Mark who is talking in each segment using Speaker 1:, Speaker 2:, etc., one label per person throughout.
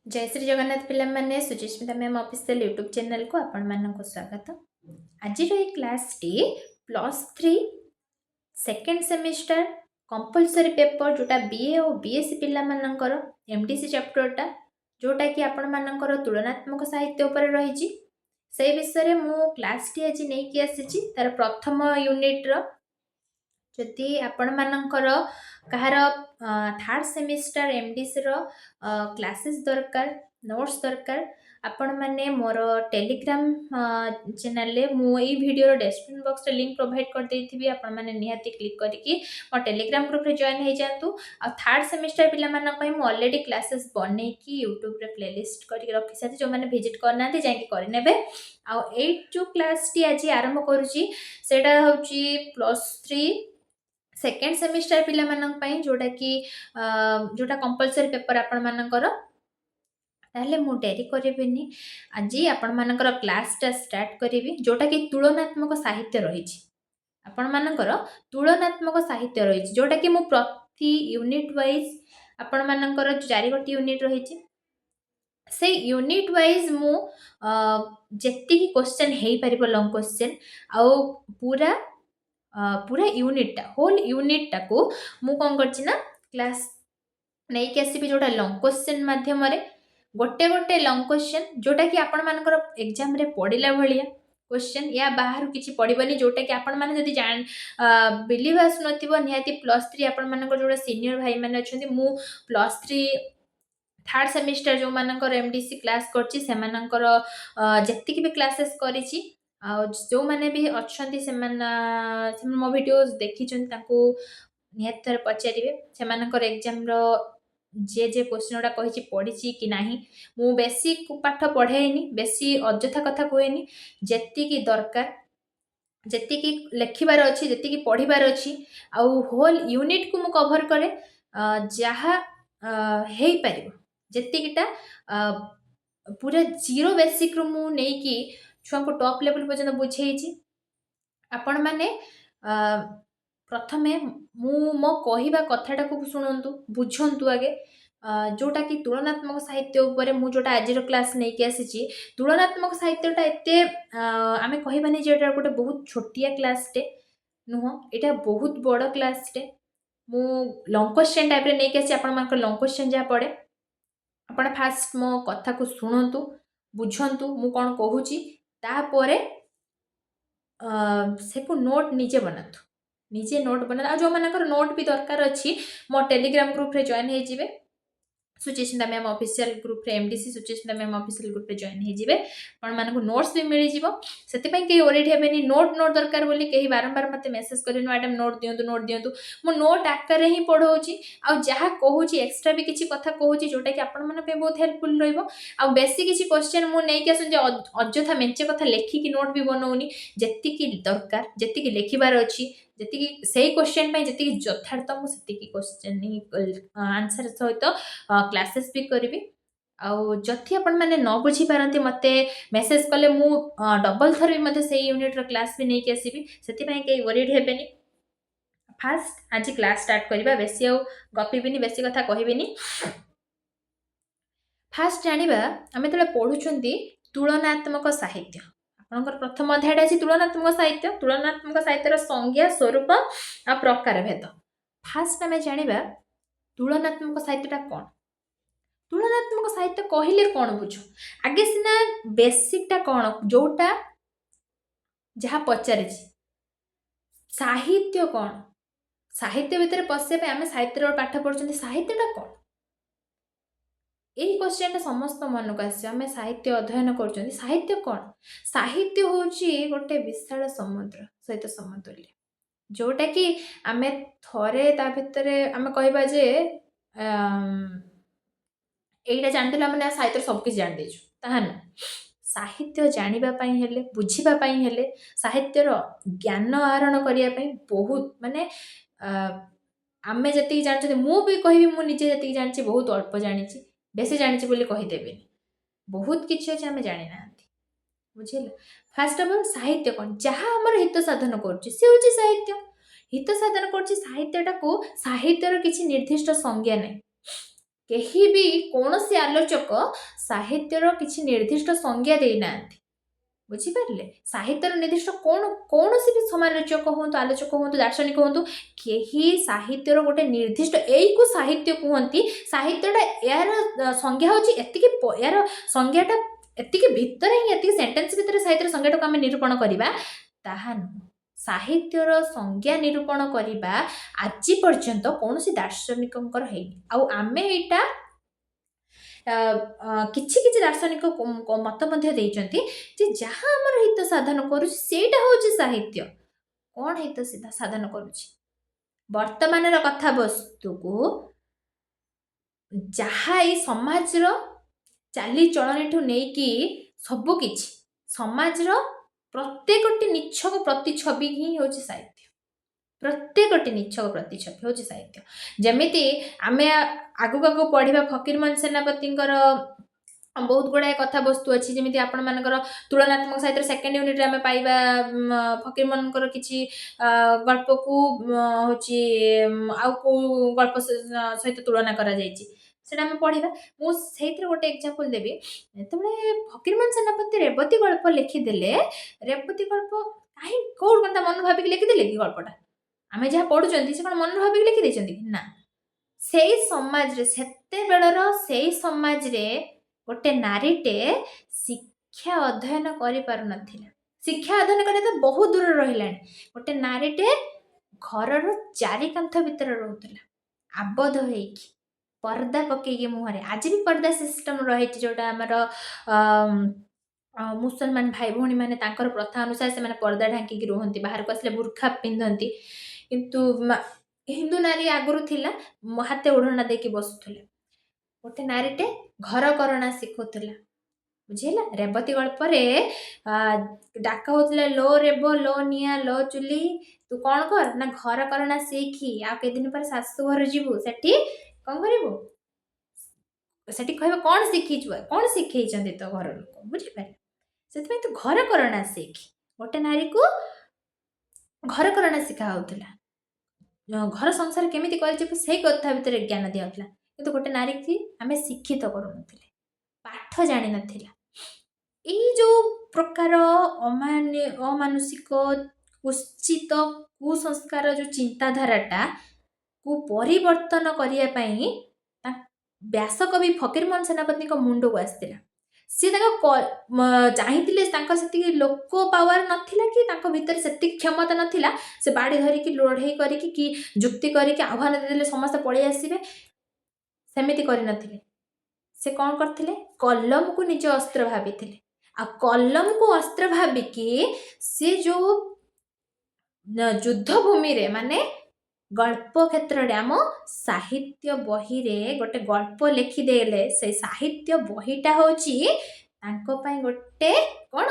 Speaker 1: जय श्री जगन्नाथ पिला माने Suchismita ma'am official YouTube channel को आपण मानक स्वागत। आज ये class T +3 second semester compulsory paper जोटा बीए और बीएससी पिला मानकर एमडीसी चैप्टरटा जोटा कि आपण मानकर तुलनात्मक साहित्य उपर रही से विषय मु क्लास टी आज नहीं कि आसी तार प्रथम यूनिट रो जदि आपण मानकर कहार थर्ड सेमिस्टर एमडीसी रो क्लासेस दरकार नोट्स दरकार आपण माने मोर टेलीग्राम चैनल रे मु ई वीडियो डिस्क्रिप्शन बॉक्स रे लिंक प्रोवाइड कर देथिबी आपण माने निहाती क्लिक करके मो टेलीग्राम ग्रुप रे जॉइन हो जातु। आ थर्ड सेमिस्टर पिला मानन पई मु ऑलरेडी क्लासेस बनै की यूट्यूब रे प्लेलिस्ट करके रखि साथि जो माने विजिट करना जाई कि करि नेबे। आ 8 जो क्लास टी आज आरंभ करूची सेटा होची +3 सेकेंड सेमिस्टर पिला मानन पई जोटा कि जोटा कंपलसरी पेपर आपण मानकर ताले मु डेरी करिबिनी आज आपण मानकर क्लासटा स्टार्ट करिवि जोटा कि तुलनात्मक साहित्य रहिछि आपण मानकर तुलनात्मक साहित्य रहिछि जोटा कि मु प्रति यूनिट वाइज आपण मानकर 4 गोटी यूनिट रहिछि से यूनिट वाइज मु जेति की क्वेश्चन हेई परिबो लॉन्ग क्वेश्चन आउ पूरा पूरा यूनिट होल यूनिट टाको मु कोन करछि ना क्लास नहीं कि आसीबि जोटा लॉन्ग क्वेश्चन माध्यम रे गोटे गोटे लॉन्ग क्वेश्चन जोटा कि आपण मानकर एग्जाम रे पढिला भलिया क्वेश्चन या बाहर किछि पढिबनी जोटा कि आपण माने जदि जान बिलीव आस नथिबो निहाती +3 आपण मानकर जोटा सीनियर भाई माने अछंती मु +3 थर्ड सेमिस्टर जो मानकर एमडीसी क्लास करछि से मानकर जेति कि भी क्लासेस करिछि आ जो माने भी अछंती से मो वीडियोस देखि छन ताको निहाती थरे पचारिबे से मानकर एग्जाम रो जे जे क्वेश्चन उडा कहिछि पढिछि कि नाही मु बेसी पाठ पढेइनी बेसी अଯଥା कथा कोहेनी जेति कि दरकार जेति कि लेखिबार अछि जेति कि पढिबार अछि आ होल यूनिट को मु कवर करे जहा हेई परिबो जेति किटा पूरा जीरो बेसिक रो मु नै कि छुआ को टॉप लेवल पर्यंत बुझेइछि आपण माने प्रथमे मु मो कहिबा कथाटा को सुनंतु बुझंतु आगे जोटा कि तुलनात्मक साहित्य उपरे मु जोटा आजिर क्लास नै कि आसीछि तुलनात्मक साहित्यटा एते आमे कहिबानी जे एटा गोटे बहुत छोटिया क्लास टे नुह एटा बहुत बड़ क्लास टे मु लॉन्ग क्वेश्चन टाइप रे नै कि आसी आपण मानक लॉन्ग क्वेश्चन जा पड़े आपण फास्ट मो कथा को सुनंतु बुझंतु मु कोन कहूची तापरे से को नोट निजे बनातु निजे नोट बना जो मानकर नोट भी दरकार अछि मो टेलीग्राम ग्रुप रे जॉइन हे जिवे सुचिस्मिता मैम ऑफिशियल ग्रुप रे MDC Suchismita ma'am official group रे जॉइन हे जिवे पण मानको नोट्स भी मिली जिवो सेति पई के ओरिड हेबेनी नोट दरकार बोली केही बारंबार मते मेसेज करिनो मैडम नोट दियंतु मु नोट आकार रे ही पढौची आ जहा कहूची एक्स्ट्रा भी किछि कथा कहूची जोटा कि आपण मन पे बहुत हेल्पफुल रहइबो आ बेसी किछि क्वेश्चन मु नै कि आसु जे अଯଥା मेंचे कथा लेखि कि नोट भी बनौनी जेति कि दरकार जेति कि लेखिबार अछि जेति कि सेही क्वेश्चन पई जेति कि यथार्थ मु सेति कि क्वेश्चन नि आंसर सहित क्लासेस भी करिवि आउ जथि आपण माने न बुझी पारंती मते मेसेज कले मु डबल थर भी मते सेही यूनिट रो क्लास भी नै कि आसीबि सेति पई के वरीड हेबेनी फास्ट आज क्लास स्टार्ट करिबा बेसी आ गपिबिनी बेसी कथा कहिबिनी फास्ट जानिबा आमे तले पढुचंती तुलनात्मक साहित्य आपनकर प्रथम अध्यायटा अछि तुलनात्मक साहित्यर संज्ञा स्वरूप आ प्रकार भेद फास्ट आमे जानिबा तुलनात्मक साहित्यटा कोन तुलनात्मक साहित्य कहिले कोन बुझो आगे सिना बेसिकटा कोन जोटा जहा पचारिछि साहित्य कोन साहित्य भितर पसे पे आमे साहित्यर पाठ पढुचंती साहित्यटा कोन एही क्वेश्चन समस्त मन को आसे आमे साहित्य अध्ययन करछंती साहित्य कोन साहित्य होची गोटे विशाल समुद्र सहित समतुल्य जोटा कि आमे थरे ता भितरे आमे कहबा जे एइटा जानथिला माने साहित्य सब किछ जान देछु ताहा न साहित्य जानिबा पई हेले बुझिबा पई हेले साहित्यर ज्ञान आहरण करिया पई बहुत माने आमे जति जानछे मु भी कहिबी मु निजे जति जानछि बहुत अल्प जानिछि बेसी जानिछि बोली कहि देबेनी बहुत किछि अछि आमे जानि नाहंती बुझिला फर्स्ट ऑफ ऑल साहित्य कोन जहा हमर हित साधन करछि से होछि साहित्य हित साधन करछि साहित्यटा को साहित्यर किछि निर्दिष्ट संज्ञा नै କେହି ବି କୌଣସି ଆଲୋଚକ ସାହିତ୍ୟର କିଛି ନିର୍ଦ୍ଦିଷ୍ଟ ସଂଜ୍ଞା ଦେଇନାହାନ୍ତି। ବୁଝିପାରିଲେ? ସାହିତ୍ୟର ନିର୍ଦ୍ଦିଷ୍ଟ କୌଣସି ବି ସମାଲୋଚକ ହୁଅନ୍ତୁ, ଆଲୋଚକ ହୁଅନ୍ତୁ, ଦାର୍ଶନିକ ହୁଅନ୍ତୁ, କେହି ସାହିତ୍ୟର ଗୋଟେ ନିର୍ଦ୍ଦିଷ୍ଟ ଏଇକୁ ସାହିତ୍ୟ କୁହନ୍ତି, ସାହିତ୍ୟଟା ଏହାର ସଂଜ୍ଞା ହେଉଛି ଏତିକି, ଏହାର ସଂଜ୍ଞାଟା ଏତିକି ଭିତରେ ହିଁ, ଏତିକି ସେଣ୍ଟେନ୍ସ ଭିତରେ ସାହିତ୍ୟର ସଂଜ୍ଞାଟାକୁ ଆମେ ନିରୂପଣ କରିବା, ତାହା ନୁହଁ। ସାହିତ୍ୟର ସଂଜ୍ଞା ନିରୂପଣ କରିବା ଆଜି ପର୍ଯ୍ୟନ୍ତ କୌଣସି ଦାର୍ଶନିକଙ୍କର ହେଇନି। ଆଉ ଆମେ ଏଇଟା କିଛି କିଛି ଦାର୍ଶନିକ ମତ ମଧ୍ୟ ଦେଇଛନ୍ତି ଯେ ଯାହା ଆମର ହିତ ସାଧନ କରୁଛି ସେଇଟା ହେଉଛି ସାହିତ୍ୟ। କ'ଣ ହିତ ସାଧନ କରୁଛି? ବର୍ତ୍ତମାନର କଥାବସ୍ତୁକୁ ଯାହା ଏଇ ସମାଜର ଚାଲିଚଳଣିଠୁ ନେଇକି ସବୁକିଛି ସମାଜର ପ୍ରତ୍ୟେକଟି ନିଚ୍ଛକ ପ୍ରତିଛବି ହିଁ ହେଉଛି ସାହିତ୍ୟ। ପ୍ରତ୍ୟେକଟି ନିଚ୍ଛକ ପ୍ରତିଛବି ହେଉଛି ସାହିତ୍ୟ। ଯେମିତି ଆମେ ଆଗକୁ ପଢ଼ିବା ଫକୀରମୋହନ ସେନାପତିଙ୍କର ବହୁତ ଗୁଡ଼ାଏ କଥାବସ୍ତୁ ଅଛି, ଯେମିତି ଆପଣମାନଙ୍କର ତୁଳନାତ୍ମକ ସାହିତ୍ୟର ସେକେଣ୍ଡ ୟୁନିଟ୍ରେ ଆମେ ପାଇବା ଫକୀରମୋହନଙ୍କର କିଛି ଗଳ୍ପକୁ ହେଉଛି ଆଉ କେଉଁ ଗଳ୍ପ ସହିତ ତୁଳନା କରାଯାଇଛି, ସେଇଟା ଆମେ ପଢ଼ିବା। ମୁଁ ସେଇଥିରେ ଗୋଟେ ଏକ୍ଜାମ୍ପଲ୍ ଦେବି। ଯେତେବେଳେ ଫକୀରମୋହନ ସେନାପତି ରେବତୀ ଗଳ୍ପ ଲେଖିଦେଲେ, ରେବତୀ ଗଳ୍ପ କୋଉଠି କ'ଣ ତା ମନରୁ ଭାବିକି ଲେଖିଦେଲେ କି ଗଳ୍ପଟା? ଆମେ ଯାହା ପଢ଼ୁଛନ୍ତି ସେ କ'ଣ ମନରୁ ଭାବିକି ଲେଖିଦେଇଛନ୍ତି କି? ନା। ସେଇ ସମାଜରେ, ସେତେବେଳର ସେଇ ସମାଜରେ ଗୋଟେ ନାରୀଟେ ଶିକ୍ଷା ଅଧ୍ୟୟନ କରିପାରୁନଥିଲା। ଶିକ୍ଷା ଅଧ୍ୟୟନ କରିବା ତ ବହୁତ ଦୂରରେ ରହିଲାଣି। ଗୋଟେ ନାରୀଟେ ଘରର ଚାରି କାନ୍ଥ ଭିତରେ ରହୁଥିଲା, ଆବଦ୍ଧ ହେଇକି, ପର୍ଦ୍ଦା ପକେଇକି ମୁହଁରେ। ଆଜି ବି ପର୍ଦ୍ଦା ସିଷ୍ଟମ ରହିଛି, ଯୋଉଟା ଆମର ମୁସଲମାନ ଭାଇ ଭଉଣୀ ମାନେ ତାଙ୍କର ପ୍ରଥା ଅନୁସାରେ ସେମାନେ ପର୍ଦ୍ଦା ଢାଙ୍କିକି ରୁହନ୍ତି, ବାହାରକୁ ଆସିଲେ ବୁର୍ଖା ପିନ୍ଧନ୍ତି। କିନ୍ତୁ ହିନ୍ଦୁ ନାରୀ ଆଗରୁ ଥିଲା, ହାତେ ଓଢ଼ଣା ଦେଇକି ବସୁଥିଲେ। ଗୋଟେ ନାରୀଟେ ଘର କରଣା ଶିଖୁଥିଲା। ବୁଝିଲା? ରେବତୀ ଗଳ୍ପରେ ଡାକ ହଉଥିଲା, ଲୋ ରେବ, ଲୋ ନିଆଁ, ଲୋ ଚୁଲି, ତୁ କ'ଣ କର ନା ଘର କରଣା ଶିଖି, ଆଉ କେଦିନ ପରେ ଶାଶୁ ଘର ଯିବୁ, ସେଠି କ'ଣ କରିବୁ? ସେଠି କହିବ କ'ଣ ଶିଖିଛୁ, କ'ଣ ଶିଖେଇଛନ୍ତି ତ ଘର ଲୋକ। ବୁଝିପାରିଲେ? ସେଥିପାଇଁ ତୁ ଘର କରଣା ଶିଖି। ଗୋଟେ ନାରୀକୁ ଘର କରଣା ଶିଖା ହଉଥିଲା, ଘର ସଂସାର କେମିତି କରିଯିବୁ ସେଇ କଥା ଭିତରେ ଜ୍ଞାନ ଦିଆଯାଉଥିଲା। କିନ୍ତୁ ଗୋଟେ ନାରୀକି ଆମେ ଶିକ୍ଷିତ କରୁନଥିଲେ, ପାଠ ଜାଣିନଥିଲା। ଏଇ ଯେଉଁ ପ୍ରକାର ଅମାନୁଷିକ, କୁଶ୍ଚିତ, କୁସଂସ୍କାର ଯେଉଁ ଚିନ୍ତାଧାରାଟା କୁ ପରିବର୍ତ୍ତନ କରିବା ପାଇଁ ବ୍ୟାସକବି ଫକୀରମୋହନ ସେନାପତିଙ୍କ ମୁଣ୍ଡକୁ ଆସିଥିଲା। ସିଏ ତାଙ୍କ ଚାହିଁଥିଲେ, ତାଙ୍କର ସେତିକି ଲୋକ ପାୱାର ନଥିଲା କି ତାଙ୍କ ଭିତରେ ସେତିକି କ୍ଷମତା ନଥିଲା, ସେ ବାଡ଼ି ଧରିକି ଲଢ଼େଇ କରିକି କି ଯୁକ୍ତି କରିକି ଆହ୍ୱାନ ଦେଇଦେଲେ ସମସ୍ତେ ପଳେଇ ଆସିବେ, ସେମିତି କରିନଥିଲେ। ସେ କ'ଣ କରିଥିଲେ? କଲମକୁ ନିଜ ଅସ୍ତ୍ର ଭାବିଥିଲେ। ଆଉ କଲମକୁ ଅସ୍ତ୍ର ଭାବିକି ସେ ଯେଉଁ ଯୁଦ୍ଧଭୂମିରେ, ମାନେ ଗଳ୍ପ କ୍ଷେତ୍ରରେ, ଆମ ସାହିତ୍ୟ ବହିରେ ଗୋଟେ ଗଳ୍ପ ଲେଖିଦେଲେ, ସେଇ ସାହିତ୍ୟ ବହିଟା ହେଉଛି ତାଙ୍କ ପାଇଁ ଗୋଟେ କ'ଣ?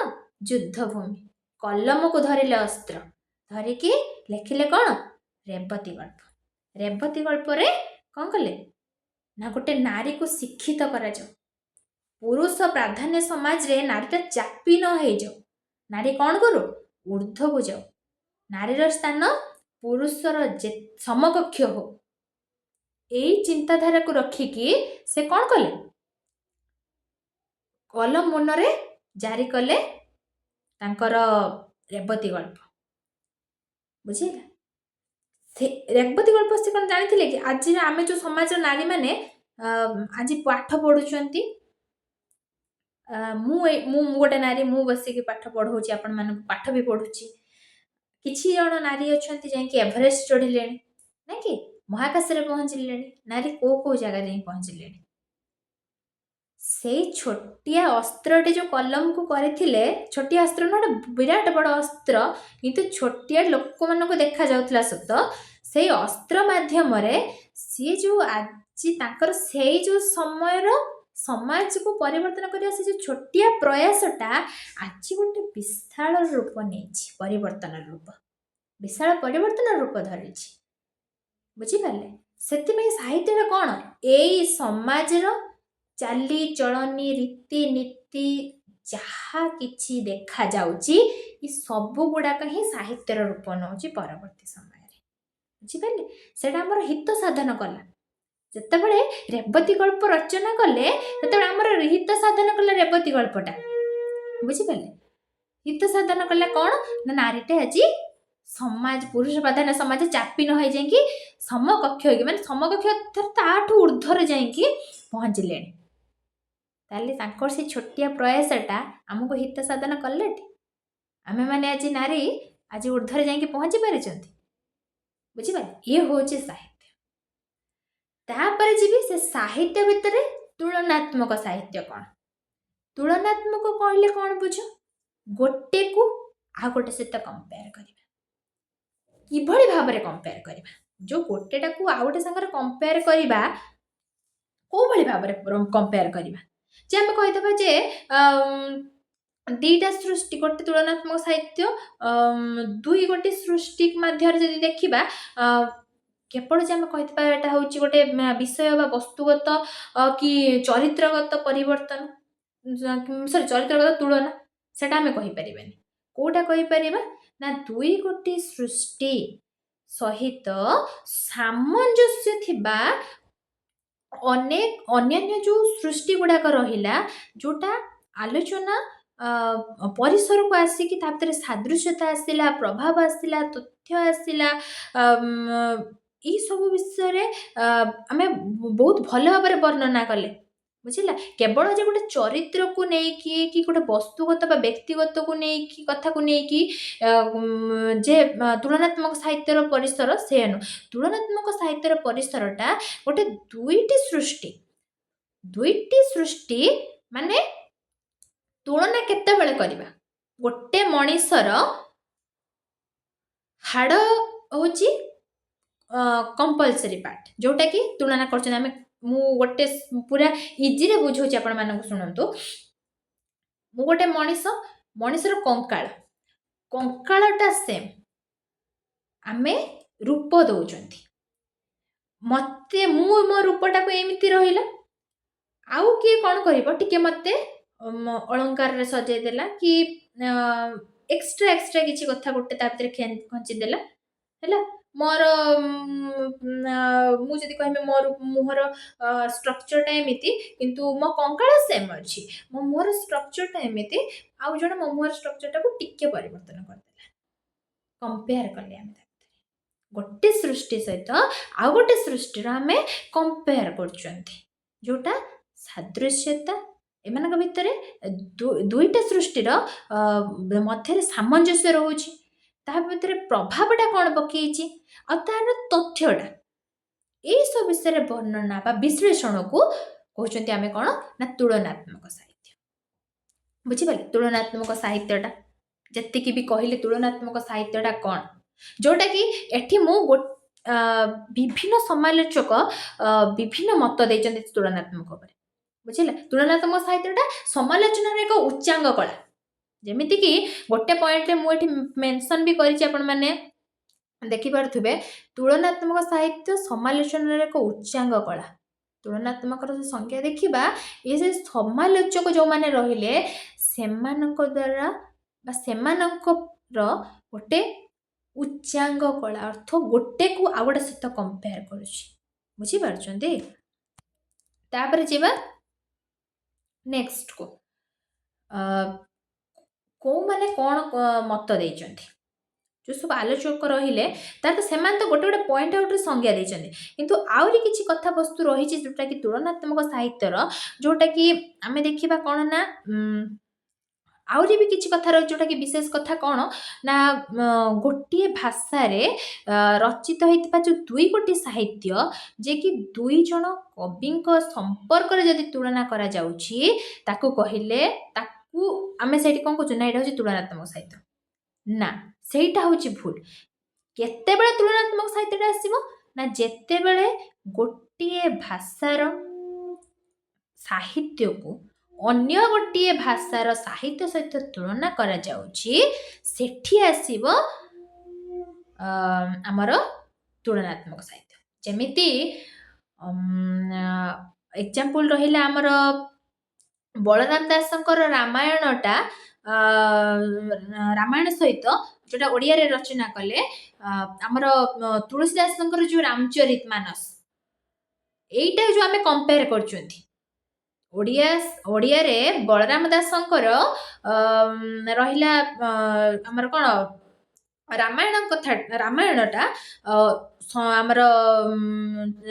Speaker 1: ଯୁଦ୍ଧଭୂମି। କଲମକୁ ଧରିଲେ ଅସ୍ତ୍ର, ଧରିକି ଲେଖିଲେ କ'ଣ? ରେବତୀ ଗଳ୍ପ। ରେବତୀ ଗଳ୍ପରେ କ'ଣ କଲେ ନା ଗୋଟେ ନାରୀକୁ ଶିକ୍ଷିତ କରାଯାଉ, ପୁରୁଷ ପ୍ରାଧାନ୍ୟ ସମାଜରେ ନାରୀଟା ଚାପି ନ ହେଇଯାଉ, ନାରୀ କ'ଣ କରୁ? ଊର୍ଦ୍ଧ୍ୱକୁ ଯାଉ, ନାରୀର ସ୍ଥାନ ପୁରୁଷର ସମକକ୍ଷ ହଉ। ଏଇ ଚିନ୍ତାଧାରାକୁ ରଖିକି ସେ କ'ଣ କଲେ? କଲମ ମୁନରେ ଜାରି କଲେ ତାଙ୍କର ରେବତୀ ଗଳ୍ପ। ବୁଝିଲା? ସେ ରେବତୀ ଗଳ୍ପ ସେ କ'ଣ ଜାଣିଥିଲେ କି? ଆଜି ଆମେ ଯେଉଁ ସମାଜର ନାରୀମାନେ ଆଜି ପାଠ ପଢ଼ୁଛନ୍ତି, ମୁଁ ଗୋଟେ ନାରୀ, ମୁଁ ବସିକି ପାଠ ପଢ଼ଉଛି, ଆପଣମାନଙ୍କୁ ପାଠ ବି ପଢ଼ୁଛି। କିଛି ଜଣ ନାରୀ ଅଛନ୍ତି ଯାଇକି ଏଭରେଷ୍ଟ ଚଢ଼ିଲେଣି, ନାଇଁ କି ମହାକାଶରେ ପହଞ୍ଚିଲେଣି। ନାରୀ କୋଉ ଜାଗାରେ ଯାଇ ପହଞ୍ଚିଲେଣି। ସେଇ ଛୋଟିଆ ଅସ୍ତ୍ରଟେ ଯେଉଁ କଲମକୁ କରିଥିଲେ, ଛୋଟିଆ ଅସ୍ତ୍ର ନୁହଁ, ଗୋଟେ ବିରାଟ ବଡ଼ ଅସ୍ତ୍ର, କିନ୍ତୁ ଛୋଟିଆ ଲୋକମାନଙ୍କୁ ଦେଖାଯାଉଥିଲା ସତ। ସେଇ ଅସ୍ତ୍ର ମାଧ୍ୟମରେ ସିଏ ଯେଉଁ ଆଜି ତାଙ୍କର ସେଇ ଯେଉଁ ସମୟର ସମାଜକୁ ପରିବର୍ତ୍ତନ କରିବା ସେ ଯେଉଁ ଛୋଟିଆ ପ୍ରୟାସଟା ଆଜି ଗୋଟେ ବିଶାଳ ରୂପ ନେଇଛି, ପରିବର୍ତ୍ତନର ରୂପ, ବିଶାଳ ପରିବର୍ତ୍ତନର ରୂପ ଧରିଛି। ବୁଝିପାରିଲେ? ସେଥିପାଇଁ ସାହିତ୍ୟଟା କ'ଣ? ଏଇ ସମାଜର ଚାଲିଚଳନି, ରୀତିନୀତି, ଯାହା କିଛି ଦେଖାଯାଉଛି, ଏ ସବୁ ଗୁଡ଼ାକ ହିଁ ସାହିତ୍ୟର ରୂପ ନେଉଛି ପରବର୍ତ୍ତୀ ସମୟରେ। ବୁଝିପାରିଲେ? ସେଇଟା ଆମର ହିତ ସାଧନ କଲା। ଯେତେବେଳେ ରେବତୀ ଗଳ୍ପ ରଚନା କଲେ ସେତେବେଳେ ଆମର ହିତ ସାଧନ କଲେ ରେବତୀ ଗଳ୍ପଟା, ବୁଝିପାରିଲେ? ହିତ ସାଧନ କଲେ କ'ଣ ନା ନାରୀଟେ ଆଜି ସମାଜ ପୁରୁଷ ପ୍ରଧାନ ସମାଜ ଚାପି ନ ହେଇ ଯାଇକି ସମକକ୍ଷ ହେଇକି ମାନେ ସମକକ୍ଷ ତାଠୁ ଉର୍ଦ୍ଧ୍ୱରେ ଯାଇକି ପହଞ୍ଚିଲେଣି। ତାହେଲେ ତାଙ୍କର ସେ ଛୋଟିଆ ପ୍ରୟାସଟା ଆମକୁ ହିତ ସାଧନ କଲେଟି? ଆମେମାନେ ଆଜି ନାରୀ ଆଜି ଉର୍ଦ୍ଧ୍ୱରେ ଯାଇକି ପହଞ୍ଚି ପାରିଛନ୍ତି, ବୁଝିପାରିଲେ? ଇଏ ହେଉଛି ସାହିତ୍ୟ। ତାପରେ ଯିବି ସେ ସାହିତ୍ୟ ଭିତରେ ତୁଳନାତ୍ମକ ସାହିତ୍ୟ କ'ଣ? ତୁଳନାତ୍ମକ କହିଲେ କ'ଣ ବୁଝ? ଗୋଟେକୁ ଆଉ ଗୋଟେ ସହିତ କମ୍ପେୟାର କରିବା। କିଭଳି ଭାବରେ କମ୍ପେୟାର କରିବା? ଯେଉଁ ଗୋଟେଟାକୁ ଆଉ ଗୋଟେ ସାଙ୍ଗରେ କମ୍ପେୟାର କରିବା, କୋଉଭଳି ଭାବରେ କମ୍ପେୟାର କରିବା? ଯେ ଆମେ କହିଦେବା ଯେ ଦୁଇଟା ସୃଷ୍ଟି, ଗୋଟେ ତୁଳନାତ୍ମକ ସାହିତ୍ୟ, ଦୁଇ ଗୋଟି ସୃଷ୍ଟି ମଧ୍ୟରେ ଯଦି ଦେଖିବା କେବଳ ଯେ ଆମେ କହିଥିବା ଏଇଟା ହେଉଛି ଗୋଟେ ବିଷୟ ବା ବସ୍ତୁଗତ କି ଚରିତ୍ରଗତ ପରିବର୍ତ୍ତନ, ଚରିତ୍ରଗତ ତୁଳନା, ସେଟା ଆମେ କହିପାରିବାନି। କୋଉଟା କହିପାରିବା ନା ଦୁଇ ଗୋଟି ସୃଷ୍ଟି ସହିତ ସାମଞ୍ଜସ୍ୟ ଥିବା ଅନ୍ୟାନ୍ୟ ଯେଉଁ ସୃଷ୍ଟି ଗୁଡ଼ାକ ରହିଲା, ଯେଉଁଟା ଆଲୋଚନା ପରିସରକୁ ଆସିକି ତା ଭିତରେ ସାଦୃଶ୍ୟତା ଆସିଲା, ପ୍ରଭାବ ଆସିଲା, ତଥ୍ୟ ଆସିଲା, ଏଇସବୁ ବିଷୟରେ ଆମେ ବହୁତ ଭଲ ଭାବରେ ବର୍ଣ୍ଣନା କଲେ, ବୁଝିଲା? କେବଳ ଯେ ଗୋଟେ ଚରିତ୍ରକୁ ନେଇକି କି ଗୋଟେ ବସ୍ତୁଗତ ବା ବ୍ୟକ୍ତିଗତକୁ ନେଇକି କଥାକୁ ନେଇକି ଯେ ତୁଳନାତ୍ମକ ସାହିତ୍ୟର ପରିସର ସେ ନୁହଁ। ତୁଳନାତ୍ମକ ସାହିତ୍ୟର ପରିସରଟା ଗୋଟେ ଦୁଇଟି ସୃଷ୍ଟି ମାନେ ତୁଳନା କେତେବେଳେ କରିବା? ଗୋଟେ ମଣିଷର ହାଡ଼ ହେଉଛି କମ୍ପଲସରି ପାର୍ଟ, ଯେଉଁଟାକି ତୁଳନା କରୁଛନ୍ତି ଆମେ। ମୁଁ ଗୋଟେ ପୁରା ଇଜିରେ ବୁଝଉଛି ଆପଣମାନଙ୍କୁ, ଶୁଣନ୍ତୁ। ମୁଁ ଗୋଟେ ମଣିଷର କଙ୍କାଳଟା ସେମ୍, ଆମେ ରୂପ ଦେଉଛନ୍ତି। ମୁଁ ମୋ ରୂପଟାକୁ ଏମିତି ରହିଲା, ଆଉ କିଏ କ'ଣ କରିବ, ଟିକେ ମୋତେ ଅଳଙ୍କାରରେ ସଜେଇ ଦେଲା କି ଏକ୍ସଟ୍ରା କିଛି କଥା ଗୋଟେ ତା ଭିତରେ ଖଞ୍ଚିଦେଲା, ହେଲା। ମୋର ମୁଁ ଯଦି କହିବି ମୋ ମୁହଁର ଷ୍ଟ୍ରକ୍ଚରଟା ଏମିତି, କିନ୍ତୁ ମୋ କଙ୍କାଳ ସେମ୍ ଅଛି, ମୋ ମୁହଁର ଷ୍ଟ୍ରକ୍ଚରଟା ଏମିତି, ଆଉ ଜଣେ ମୋ ମୁହଁର ଷ୍ଟ୍ରକ୍ଚରଟାକୁ ଟିକେ ପରିବର୍ତ୍ତନ କରିଦେଲା। କମ୍ପେୟାର କଲେ ଆମେ ତା ଭିତରେ ଗୋଟେ ସୃଷ୍ଟି ସହିତ ଆଉ ଗୋଟେ ସୃଷ୍ଟିର ଆମେ କମ୍ପେୟାର କରୁଛନ୍ତି, ଯେଉଁଟା ସାଦୃଶ୍ୟତା ଏମାନଙ୍କ ଭିତରେ ଦୁଇଟା ସୃଷ୍ଟିର ମଧ୍ୟରେ ସାମଞ୍ଜସ୍ୟ ରହୁଛି, ତା ଭିତରେ ପ୍ରଭାବଟା କ'ଣ ପକେଇଛି ଆଉ ତାର ତଥ୍ୟଟା, ଏଇସବୁ ବିଷୟରେ ବର୍ଣ୍ଣନା ବା ବିଶ୍ଳେଷଣକୁ କହୁଛନ୍ତି ଆମେ କ'ଣ ନା ତୁଳନାତ୍ମକ ସାହିତ୍ୟ, ବୁଝିପାରିଲେ? ତୁଳନାତ୍ମକ ସାହିତ୍ୟଟା ଯେତିକି ବି କହିଲେ ତୁଳନାତ୍ମକ ସାହିତ୍ୟଟା କ'ଣ, ଯେଉଁଟାକି ଏଠି ମୁଁ ବିଭିନ୍ନ ସମାଲୋଚକ ବିଭିନ୍ନ ମତ ଦେଇଛନ୍ତି ତୁଳନାତ୍ମକ ଉପରେ, ବୁଝିଲେ? ତୁଳନାତ୍ମକ ସାହିତ୍ୟଟା ସମାଲୋଚନାର ଏକ ଉଚ୍ଚାଙ୍ଗ କଳା। ଯେମିତିକି ଗୋଟେ ପଏଣ୍ଟରେ ମୁଁ ଏଠି ମେନସନ୍ ବି କରିଛି, ଆପଣମାନେ ଦେଖିପାରୁଥିବେ, ତୁଳନାତ୍ମକ ସାହିତ୍ୟ ସମାଲୋଚନାର ଏକ ଉଚ୍ଚାଙ୍ଗ କଳା। ତୁଳନାତ୍ମକର ସଂଜ୍ଞା ଦେଖିବା, ଏ ସେ ସମାଲୋଚକ ଯେଉଁମାନେ ରହିଲେ ସେମାନଙ୍କ ଦ୍ୱାରା ବା ସେମାନଙ୍କର ଗୋଟେ ଉଚ୍ଚାଙ୍ଗ କଳା, ଅର୍ଥ ଗୋଟେକୁ ଆଉ ଗୋଟେ ସହିତ କମ୍ପେୟାର କରୁଛି, ବୁଝିପାରୁଛନ୍ତି? ତାପରେ ଯିବା ନେକ୍ସଟକୁ, କୋଉମାନେ କ'ଣ ମତ ଦେଇଛନ୍ତି, ଯେଉଁ ସବୁ ଆଲୋଚକ ରହିଲେ ତାର ସେମାନେ ତ ଗୋଟେ ପଏଣ୍ଟ ଆଉଟ୍ରେ ସଂଜ୍ଞା ଦେଇଛନ୍ତି, କିନ୍ତୁ ଆହୁରି କିଛି କଥାବସ୍ତୁ ରହିଛି ଯେଉଁଟାକି ତୁଳନାତ୍ମକ ସାହିତ୍ୟର, ଯେଉଁଟାକି ଆମେ ଦେଖିବା କ'ଣ ନା ଆହୁରି ବି କିଛି କଥା ରହିଛି, ଯେଉଁଟାକି ବିଶେଷ କଥା କ'ଣ ନା ଗୋଟିଏ ଭାଷାରେ ରଚିତ ହେଇଥିବା ଯେଉଁ ଦୁଇ ଗୋଟି ସାହିତ୍ୟ, ଯିଏକି ଦୁଇ ଜଣ କବିଙ୍କ ସମ୍ପର୍କରେ ଯଦି ତୁଳନା କରାଯାଉଛି, ତାକୁ ଆମେ ସେଇଠି କ'ଣ କହୁଛୁ ନା ଏଇଟା ହେଉଛି ତୁଳନାତ୍ମକ ସାହିତ୍ୟ। ନା, ସେଇଟା ହେଉଛି ଭୁଲ। କେତେବେଳେ ତୁଳନାତ୍ମକ ସାହିତ୍ୟଟା ଆସିବ ନା ଯେତେବେଳେ ଗୋଟିଏ ଭାଷାର ସାହିତ୍ୟକୁ ଅନ୍ୟ ଗୋଟିଏ ଭାଷାର ସାହିତ୍ୟ ସହିତ ତୁଳନା କରାଯାଉଛି, ସେଠି ଆସିବ ଆମର ତୁଳନାତ୍ମକ ସାହିତ୍ୟ। ଯେମିତି ଏକ୍ଜାମ୍ପଲ୍ ରହିଲା ଆମର ବଳରାମ ଦାସଙ୍କର ରାମାୟଣଟା, ରାମାୟଣ ସହିତ ଯେଉଁଟା ଓଡ଼ିଆରେ ରଚନା କଲେ ଆମର ତୁଳସୀ ଦାସଙ୍କର ଯେଉଁ ରାମଚରିତମାନସ, এইটা जो आम कंपेयर कर ओडिया ओडिया रे बलराम दासंकर रहिला हमर कोन रामायण कथा रामायणटा आमर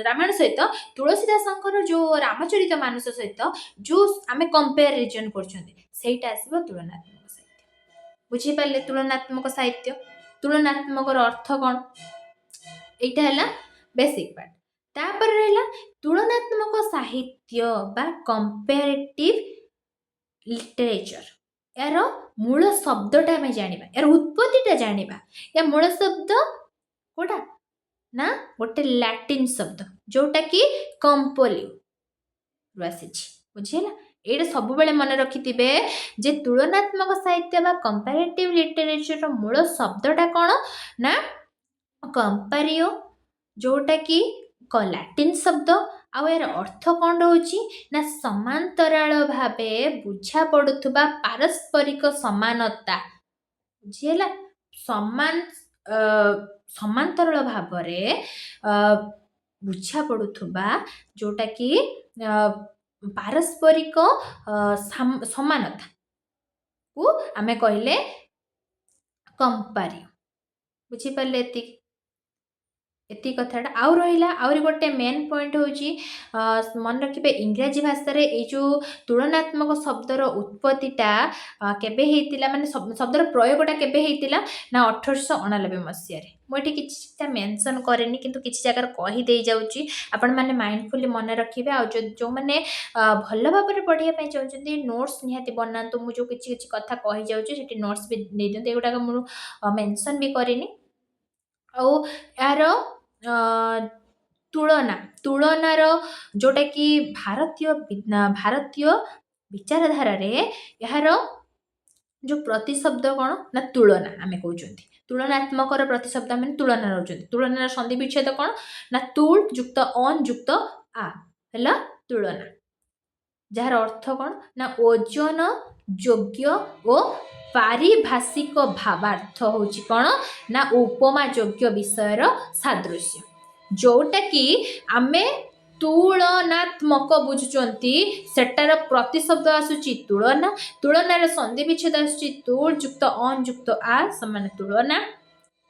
Speaker 1: रामायण सहित तुलसीदासंकर जो रामचरित मानस सहित जो आम कंपेरिजन करटा आसब तुलनात्मक साहित्य बुझीपारे तुलनात्मक साहित्य तुलनात्मक अर्थ कौन यहाँ है बेसिक पार्ट तापर रहा तुलनात्मक साहित्य बा कंपेरेटिव लिटरेचर यार मूल शब्दटा आम जाना यार उत्पत्तिटा जाना या मूल शब्द कोटा ना गोटे लैटिन शब्द जोटा कि कंपोलिव आसी बुझीला ये सब बेले मन रखिथे जे तुलनात्मक साहित्य बा कंपेरेटिव लिटरेचर मूल शब्दटा कौन ना कंपेरियो जोटा कि लैटिन शब्द आउ यार अर्थ कौन रोची ना समांतराल भावे बुझा पड़ुथुबा पारस्परिक समानता बुझीला समान समांतराल भावरे बुझा पड़ुथुबा जोटा कि पारस्परिक समानता को आमे कहले कंपेरियो बुझीपारे एति कथाटा आउ रहा आउरी गोटे मेन पॉइंट हूँ मन रखिए इंग्राजी भाषा रे ये जो तुलनात्मक शब्दर उत्पत्तिटा केबे हेतिला माने शब्दर प्रयोगटा केबे हेतिला ना 1889 मसीह रे मुझे किछटा मेंशन करेनी किंतु किछि जगह कहि दे जाउची आपण माने माइंडफुली मन रखिबे आ जो माने भल भाबरे पढ़िया पई चाहउछन्ती नोट्स निहाती बनांतु मु जो किछि किछि कथा कहि जाउची सेठी नोट्स भी नै दियंतु एगुडा मु मेंशन भी करेनी आ यार तुलना तुलनार जोटा कि भारतीय विचारधारा रे यार जो प्रतिशब्द कौन ना तुलना आम कहते तुलनात्मक प्रतिशब्द आम तुलना रोचते तुलनार संधि विच्छेद कौन ना तुल युक्त अन युक्त आ है तुलना जार अर्थ कौन ना ओजन योग्य और पारिभाषिक भावार्थ हूँ कौन ना उपमा योग्य विषयर सादृश्य जोटा कि आमे तुलनात्मक बुझुचंती सेटार प्रतिशब्द आसुची तुलना तुलनार संधि विच्छेद आसुची तुल युक्त अन युक्त आ समान तुलना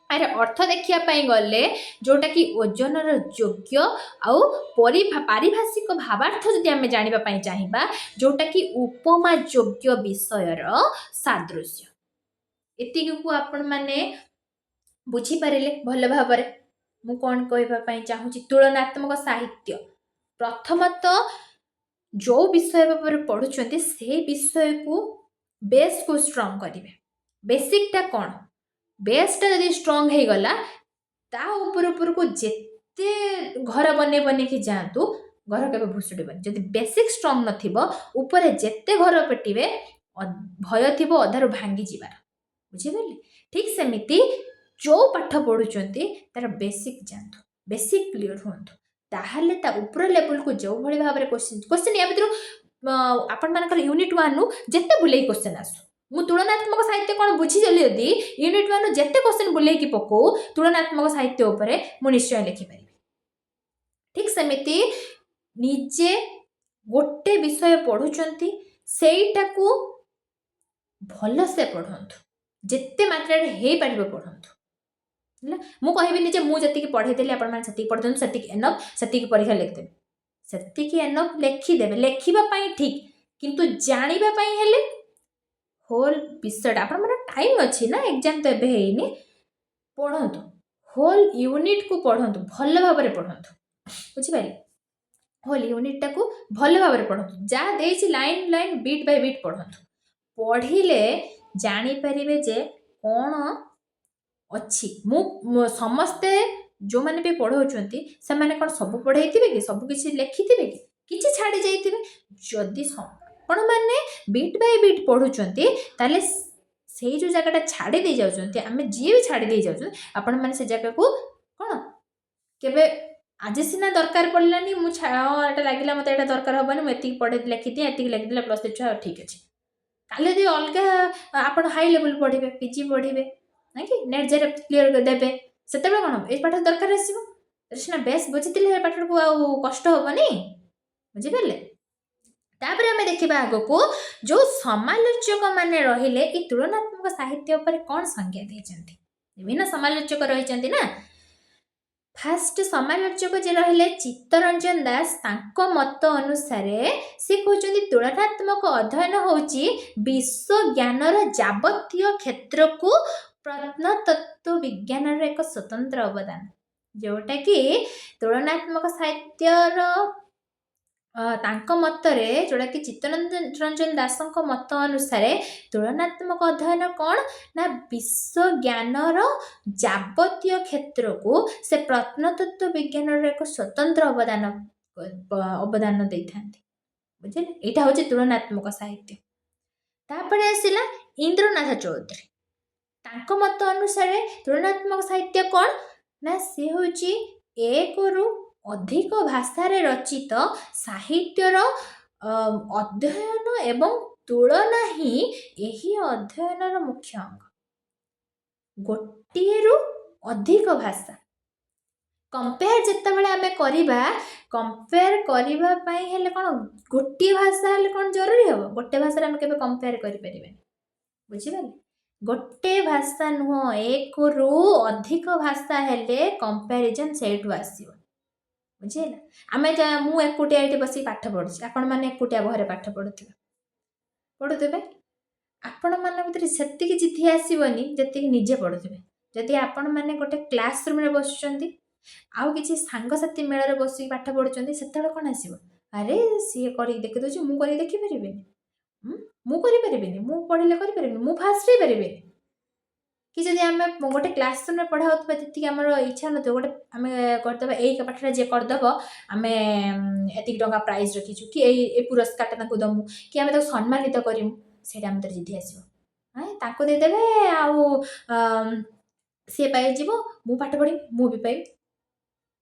Speaker 1: आर अर्थ देखिया पाई गले जोटा कि ओजनर योग्य आउ पारिभाषिक भावार्थ जदि आमे जानिबा पाई चाहिबा जोटा कि उपमा योग्य विषयर सादृश्य एतिक को आपण माने बुझी पारिले भल भाबरे मु कौन कहवाई चाहूँगी तुलनात्मक साहित्य प्रथमतः जो विषय भाव पढ़ुं से विषय को बेस को स्ट्रंग करेंगे बेसिकटा कौन बेसटा जब स्ट्रंग हो गला ता ऊपर को जिते घर बने बने कि जातु घर के भुसुड़बनी जब बेसिक स्ट्रंग नपर जिते घर पेटिवे भय थी अधारू भांगी जीवार बुझीपारे ठीक सेमती जो पाठ पढ़ुंट तार बेसिक जानतु बेसिक क्लीयर हूँ ताहले ता ऊपर लेवल को जो भाई भाव में क्वेश्चन या भर आपण मान यूनिट 1 रु जिते बुले क्वेश्चन आसू मु तुलनात्मक साहित्य कौन बुझीगली यदि यूनिट 1 रु जिते क्वेश्चन बुले पकौ तुलनात्मक साहित्य उपरे मु निश्चय लिखिपारि ठीक सेमती निजे गोटे विषय पढ़ुंट सेटा को भल से पढ़ंतु जिते मात्रा हो पार पढ़ंतु मु कहबिनी जे मु जति पढ़ेदेली आपण माने सति पढ़दन सति एनफ सति परीक्षा लिखदेबे सति एनफ लिखिदेबे लिखिबा पई ठीक किंतु जानिबा पई हेले होल विषयटा आपण माने टाइम अछि ना एग्जाम तो एबे हेइनी पढ़ंतु होल यूनिट को पढ़ंतु भल भाबरे पढ़ंतु बुझी पाइले होल यूनिट को भल भाबरे पढ़ंतु जा देछि line line bit by bit पढ़ंतु पढ़िले जानी परिबे जे कोन अच्छी मु समस्ते जो मैंने भी पढ़ाऊँच से मैंने कौन सब पढ़ाई कि सब किसी लिखिथे कि किसी छाड़ी जाइए जदि आपण मैंने बीट बाय बीट पढ़ुंट ताले से जो जगह छाड़ी दे जाउछन्ते आमे जी भी छाड़ी दे जाउछन आपण मैंने से जगह को कौन केबे आज सीना दरकार पड़लानी मुझे लगे मत यहाँ दरकार हेनी मुझे पढ़े लिखिदी ये लिखिदे प्लस छुआ ठीक अच्छे काली यदि अलग आप हाई लेवल पढ़े पीजी पढ़े ना कि नेट जे क्लीयर देवे से कौन ये पाठ दरकार आसो ସିନା ବେଶ ବୁଝିଥିଲେ ପାଠକୁ ଆଉ କଷ୍ଟ ହବନି। ବୁଝିପାରିଲେ? ତାପରେ ଆମେ ଦେଖିବା ଆଗକୁ ଯୋଉ ସମାଲୋଚକ ମାନେ ରହିଲେ ଏଇ ତୁଳନାତ୍ମକ ସାହିତ୍ୟ ଉପରେ କ'ଣ ସଂଜ୍ଞା ଦେଇଛନ୍ତି। ବିଭିନ୍ନ ସମାଲୋଚକ ରହିଛନ୍ତି ନା। ଫାଷ୍ଟ ସମାଲୋଚକ ଯେ ରହିଲେ ଚିତ୍ତରଞ୍ଜନ ଦାସ, ତାଙ୍କ ମତ ଅନୁସାରେ ସେ କହୁଛନ୍ତି ତୁଳନାତ୍ମକ ଅଧ୍ୟୟନ ହେଉଛି ବିଶ୍ୱଜ୍ଞାନର ଯାବତୀୟ କ୍ଷେତ୍ରକୁ ପ୍ରତ୍ନତତ୍ତ୍ୱ ବିଜ୍ଞାନର ଏକ ସ୍ୱତନ୍ତ୍ର ଅବଦାନ। ଯୋଉଟାକି ତୁଳନାତ୍ମକ ସାହିତ୍ୟର ତାଙ୍କ ମତରେ, ଯୋଉଟାକି ଚିତ୍ତରଞ୍ଜନ ଦାସଙ୍କ ମତ ଅନୁସାରେ ତୁଳନାତ୍ମକ ଅଧ୍ୟୟନ କ'ଣ ନା ବିଶ୍ୱଜ୍ଞାନର ଯାବତୀୟ କ୍ଷେତ୍ରକୁ ସେ ପ୍ରତ୍ନତତ୍ତ୍ୱ ବିଜ୍ଞାନର ଏକ ସ୍ୱତନ୍ତ୍ର ଅବଦାନ ଦେଇଥାନ୍ତି। ବୁଝିଲେ? ଏଇଟା ହେଉଛି ତୁଳନାତ୍ମକ ସାହିତ୍ୟ। ତାପରେ ଆସିଲା ଇନ୍ଦ୍ରନାଥ ଚୌଧୁରୀ, ତାଙ୍କ ମତ ଅନୁସାରେ ତୁଳନାତ୍ମକ ସାହିତ୍ୟ କ'ଣ ନା ସେ ହେଉଛି ଏକରୁ ଅଧିକ ଭାଷାରେ ରଚିତ ସାହିତ୍ୟର ଅଧ୍ୟୟନ ଏବଂ ତୁଳନା ହିଁ ଏହି ଅଧ୍ୟୟନର ମୁଖ୍ୟ ଅଙ୍ଗ। ଗୋଟିଏରୁ ଅଧିକ ଭାଷା କମ୍ପେୟାର ଯେତେବେଳେ ଆମେ କରିବା, କମ୍ପେୟାର କରିବା ପାଇଁ ହେଲେ କ'ଣ ଗୋଟିଏ ଭାଷା ହେଲେ କ'ଣ ଜରୁରୀ ହେବ? ଗୋଟେ ଭାଷାରେ ଆମେ କେବେ କମ୍ପେୟାର କରିପାରିବାନି। ବୁଝିପାରିଲେ? ଗୋଟେ ଭାଷା ନୁହଁ, ଏକରୁ ଅଧିକ ଭାଷା ହେଲେ କମ୍ପାରିଜନ ସେଇଠୁ ଆସିବ। ବୁଝିହେଲା? ମୁଁ ଏକୁଟିଆ ଏଇଠି ବସିକି ପାଠ ପଢୁଛି, ଆପଣମାନେ ଏକୁଟିଆ ଘରେ ପାଠ ପଢୁଥିବେ। ଆପଣମାନଙ୍କ ଭିତରେ ସେତିକି ଜିଦି ଆସିବନି ଯେତିକି ନିଜେ ପଢୁଥିବେ। ଯଦି ଆପଣମାନେ ଗୋଟେ କ୍ଲାସ ରୁମ୍ରେ ବସୁଛନ୍ତି, ଆଉ କିଛି ସାଙ୍ଗସାଥି ମେଳରେ ବସିକି ପାଠ ପଢୁଛନ୍ତି, ସେତେବେଳେ କ'ଣ ଆସିବ? ଆରେ ସିଏ କରିକି ଦେଖିଦେଉଛି, ମୁଁ କରିକି ଦେଖିପାରିବିନି, ମୁଁ କରିପାରିବିନି, ମୁଁ ପଢିଲେ କରିପାରିବିନି, ମୁଁ ଫାଷ୍ଟ ହେଇପାରିବିନି। କି ଯଦି ଆମେ ଗୋଟେ କ୍ଲାସ ରୁମ୍ରେ ପଢ଼ା ହେଉଥିବା, ଯେତିକି ଆମର ଇଚ୍ଛା ନଥିବ, ଗୋଟେ ଆମେ କରିଦେବା ଏଇ ପାଠଟା ଯିଏ କରିଦେବ ଆମେ ଏତିକି ଟଙ୍କା ପ୍ରାଇଜ୍ ରଖିଛୁ, କି ଏଇ ପୁରସ୍କାରଟା ତାଙ୍କୁ ଦେବୁ, କି ଆମେ ତାକୁ ସମ୍ମାନିତ କରିବୁ, ସେଇଟା ଆମ ଭିତରେ ଜିଦି ଆସିବ। ତାଙ୍କୁ ଦେଇଦେବେ ଆଉ ସିଏ ପାଇଯିବ, ମୁଁ ପାଠ ପଢ଼ିବି, ମୁଁ ବି ପାଇବି।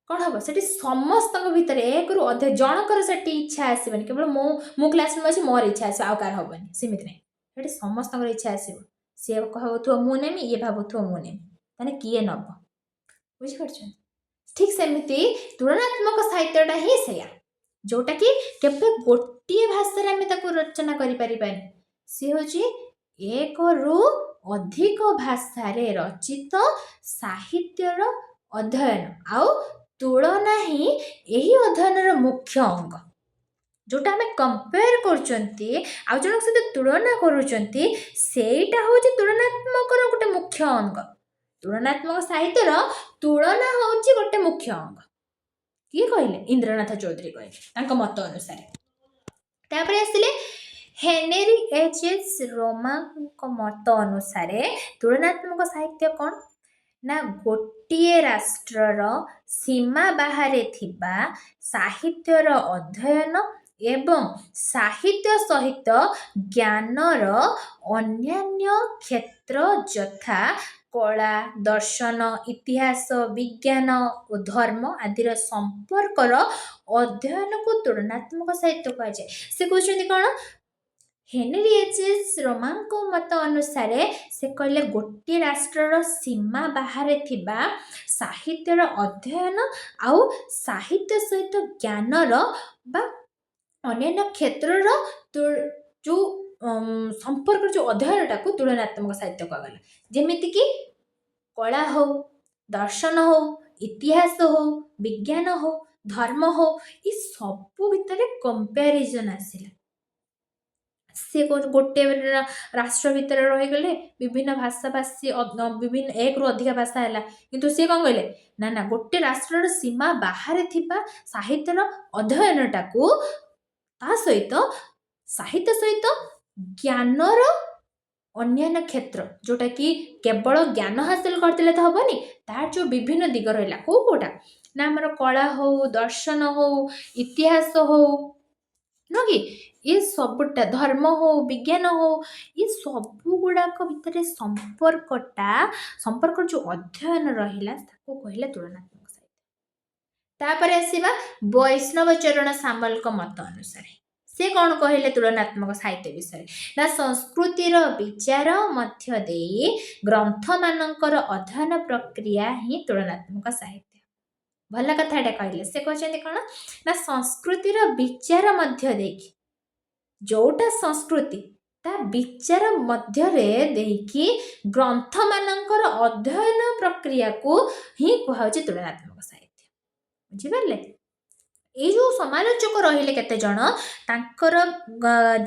Speaker 1: କ'ଣ ହେବ? ସେଠି ସମସ୍ତଙ୍କ ଭିତରେ ଏକରୁ ଅଧିକ ଜଣଙ୍କର ସେଠି ଇଚ୍ଛା ଆସିବନି, କେବଳ ମୁଁ କ୍ଲାସ ରୁମ୍ ଅଛି ମୋର ଇଚ୍ଛା ଆସିବ, ଆଉ କାହାର ହେବନି, ସେମିତି ନାହିଁ। ସେଠି ସମସ୍ତଙ୍କର ଇଚ୍ଛା ଆସିବ। ସିଏ ଭାବୁଥିବ ମୁଁ ନେମି, ଇଏ ଭାବୁଥିବ ମୁଁ ନେମି, ତାହେଲେ କିଏ ନେବ? ବୁଝିପାରୁଛନ୍ତି? ଠିକ୍ ସେମିତି ତୁଳନାତ୍ମକ ସାହିତ୍ୟଟା ହିଁ ସେଇଆ, ଯୋଉଟାକି କେବେ ଗୋଟିଏ ଭାଷାରେ ଆମେ ତାକୁ ରଚନା କରିପାରିବାନି। ସିଏ ହେଉଛି ଏକରୁ ଅଧିକ ଭାଷାରେ ରଚିତ ସାହିତ୍ୟର ଅଧ୍ୟୟନ, ଆଉ ତୁଳନା ହିଁ ଏହି ଅଧ୍ୟୟନର ମୁଖ୍ୟ ଅଙ୍ଗ। ଯୋଉଟା ଆମେ କମ୍ପେୟାର କରୁଛନ୍ତି, ଆଉ ଜଣଙ୍କ ସହିତ ତୁଳନା କରୁଛନ୍ତି, ସେଇଟା ହେଉଛି ତୁଳନାତ୍ମକର ଗୋଟେ ମୁଖ୍ୟ ଅଙ୍ଗ। ତୁଳନାତ୍ମକ ସାହିତ୍ୟର ତୁଳନା ହେଉଛି ଗୋଟେ ମୁଖ୍ୟ ଅଙ୍ଗ। କିଏ କହିଲେ? ଇନ୍ଦ୍ରନାଥ ଚୌଧୁରୀ କହିଲେ, ତାଙ୍କ ମତ ଅନୁସାରେ। ତାପରେ ଆସିଲେ ହେନେରୀ ଏଚ୍ ରୋମାଙ୍କ ମତ ଅନୁସାରେ ତୁଳନାତ୍ମକ ସାହିତ୍ୟ କ'ଣ ନା ଗୋଟିଏ ରାଷ୍ଟ୍ରର ସୀମା ବାହାରେ ଥିବା ସାହିତ୍ୟର ଅଧ୍ୟୟନ ଏବଂ ସାହିତ୍ୟ ସହିତ ଜ୍ଞାନର ଅନ୍ୟାନ୍ୟ କ୍ଷେତ୍ର ଯଥା କଳା, ଦର୍ଶନ, ଇତିହାସ, ବିଜ୍ଞାନ ଓ ଧର୍ମ ଆଦିର ସମ୍ପର୍କର ଅଧ୍ୟୟନକୁ ତୁଳନାତ୍ମକ ସାହିତ୍ୟ କୁହାଯାଏ। ସେ କହୁଛନ୍ତି କ'ଣ? ହେନେରୀ ଏଚ୍ ରୋମାଙ୍କ ମତ ଅନୁସାରେ ସେ କହିଲେ ଗୋଟିଏ ରାଷ୍ଟ୍ରର ସୀମା ବାହାରେ ଥିବା ସାହିତ୍ୟର ଅଧ୍ୟୟନ ଆଉ ସାହିତ୍ୟ ସହିତ ଜ୍ଞାନର ବା ଅନ୍ୟାନ୍ୟ କ୍ଷେତ୍ରର ଯୋଉ ସମ୍ପର୍କର ଯୋଉ ଅଧ୍ୟୟନଟାକୁ ତୁଳନାତ୍ମକ ସାହିତ୍ୟ କୁହାଗଲା। ଯେମିତିକି କଳା ହଉ, ଦର୍ଶନ ହଉ, ଇତିହାସ ହଉ, ବିଜ୍ଞାନ ହଉ, ଧର୍ମ ହଉ, ଏ ସବୁ ଭିତରେ କମ୍ପାରିଜନ ଆସିଲା। ସେ ଗୋଟେ ରାଷ୍ଟ୍ର ଭିତରେ ରହିଗଲେ ବିଭିନ୍ନ ଭାଷାଭାଷୀ, ବିଭିନ୍ନ ଏକରୁ ଅଧିକା ଭାଷା ହେଲା, କିନ୍ତୁ ସିଏ କ'ଣ କହିଲେ ନା ଗୋଟେ ରାଷ୍ଟ୍ରର ସୀମା ବାହାରେ ଥିବା ସାହିତ୍ୟର ଅଧ୍ୟୟନଟାକୁ ତା ସହିତ ସାହିତ୍ୟ ସହିତ ଜ୍ଞାନର ଅନ୍ୟାନ୍ୟ କ୍ଷେତ୍ର, ଯୋଉଟାକି କେବଳ ଜ୍ଞାନ ହାସଲ କରିଦେଲେ ତ ହବନି, ତାର ଯୋଉ ବିଭିନ୍ନ ଦିଗ ରହିଲା, କୋଉଟା ନା ଆମର କଳା ହଉ, ଦର୍ଶନ ହଉ, ଇତିହାସ ହଉ, ନୁହଁ କି, ଏ ସବୁଟା ଧର୍ମ ହଉ, ବିଜ୍ଞାନ ହଉ, ଏ ସବୁ ଗୁଡ଼ାକ ଭିତରେ ସମ୍ପର୍କର ଯୋଉ ଅଧ୍ୟୟନ ରହିଲା, ତାକୁ କହିଲେ ତୁଳନାତ୍ମକ ସାହିତ୍ୟ। ତାପରେ ଆସିବା ବୈଷ୍ଣବ ଚରଣ ସାମଲଙ୍କ ମତ ଅନୁସାରେ। ସେ କ'ଣ କହିଲେ ତୁଳନାତ୍ମକ ସାହିତ୍ୟ ବିଷୟରେ ନା ସଂସ୍କୃତିର ବିଚାର ମଧ୍ୟ ଦେଇ ଗ୍ରନ୍ଥମାନଙ୍କର ଅଧ୍ୟୟନ ପ୍ରକ୍ରିୟା ହିଁ ତୁଳନାତ୍ମକ ସାହିତ୍ୟ। ଭଲ କଥାଟା କହିଲେ। ସେ କହୁଛନ୍ତି କ'ଣ ନା ସଂସ୍କୃତିର ବିଚାର ମଧ୍ୟ ଦେଇକି, ଯୋଉଟା ସଂସ୍କୃତି ତା ବିଚାର ମଧ୍ୟରେ ଦେଇକି ଗ୍ରନ୍ଥମାନଙ୍କର ଅଧ୍ୟୟନ ପ୍ରକ୍ରିୟାକୁ ହିଁ କୁହାହେଉଛି ତୁଳନାତ୍ମକ ସାହିତ୍ୟ। ବୁଝିପାରିଲେ? ଏଇ ଯେଉଁ ସମାଲୋଚକ ରହିଲେ କେତେଜଣ, ତାଙ୍କର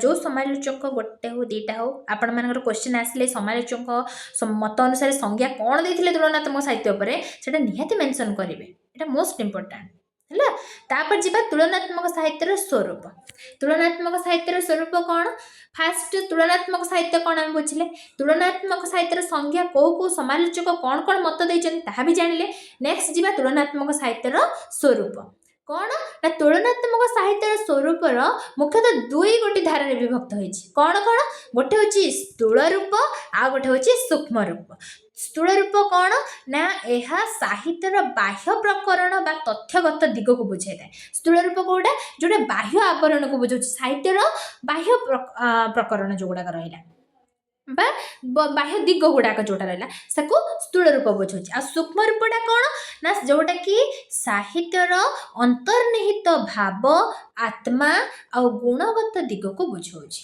Speaker 1: ଯେଉଁ ସମାଲୋଚକ ଗୋଟେ ହଉ ଦୁଇଟା ହଉ, ଆପଣମାନଙ୍କର କ୍ୱେଶ୍ଚିନ୍ ଆସିଲେ ସମାଲୋଚକ ମତ ଅନୁସାରେ ସଂଜ୍ଞା କ'ଣ ଦେଇଥିଲେ ତୁଳନାତ୍ମକ ସାହିତ୍ୟ ଉପରେ, ସେଇଟା ନିହାତି ମେନସନ୍ କରିବେ। ଏଇଟା ମୋଷ୍ଟ ଇମ୍ପୋର୍ଟାଣ୍ଟ ହେଲା। ତାପରେ ଯିବା ତୁଳନାତ୍ମକ ସାହିତ୍ୟର ସ୍ୱରୂପ। ତୁଳନାତ୍ମକ ସାହିତ୍ୟର ସ୍ୱରୂପ କ'ଣ? ଫାଷ୍ଟ ତୁଳନାତ୍ମକ ସାହିତ୍ୟ କ'ଣ ଆମେ ବୁଝିଲେ, ତୁଳନାତ୍ମକ ସାହିତ୍ୟର ସଂଜ୍ଞା କେଉଁ କେଉଁ ସମାଲୋଚକ କ'ଣ କ'ଣ ମତ ଦେଇଛନ୍ତି ତାହା ବି ଜାଣିଲେ। ନେକ୍ସଟ ଯିବା ତୁଳନାତ୍ମକ ସାହିତ୍ୟର ସ୍ୱରୂପ କ'ଣ ନା ତୁଳନାତ୍ମକ ସାହିତ୍ୟର ସ୍ୱରୂପର ମୁଖ୍ୟତଃ ଗୋଟି ଧାରାରେ ବିଭକ୍ତ ହୋଇଛି। କ'ଣ କ'ଣ? ଗୋଟେ ହେଉଛି ସ୍ଥୂଳ ରୂପ, ଆଉ ଗୋଟେ ହେଉଛି ସୂକ୍ଷ୍ମ ରୂପ। ସ୍ଥୂଳ ରୂପ କ'ଣ ନା ଏହା ସାହିତ୍ୟର ବାହ୍ୟ ପ୍ରକରଣ ବା ତଥ୍ୟଗତ ଦିଗକୁ ବୁଝାଇଥାଏ। ସ୍ଥୂଳ ରୂପ କେଉଁଟା? ଯେଉଁଟା ବାହ୍ୟ ଆବରଣକୁ ବୁଝାଉଛି, ସାହିତ୍ୟର ବାହ୍ୟ ପ୍ରକରଣ ଯେଉଁଗୁଡ଼ାକ ରହିଲା ବା ବାହ୍ୟ ଦିଗ ଗୁଡ଼ାକ ଯେଉଁଟା ରହିଲା ତାକୁ ସ୍ଥୂଳ ରୂପ ବୁଝାଉଛି। ଆଉ ସୂକ୍ଷ୍ମ ରୂପଟା କ'ଣ ନା ଯେଉଁଟାକି ସାହିତ୍ୟର ଅନ୍ତର୍ନିହିତ ଭାବ, ଆତ୍ମା ଆଉ ଗୁଣଗତ ଦିଗକୁ ବୁଝାଉଛି।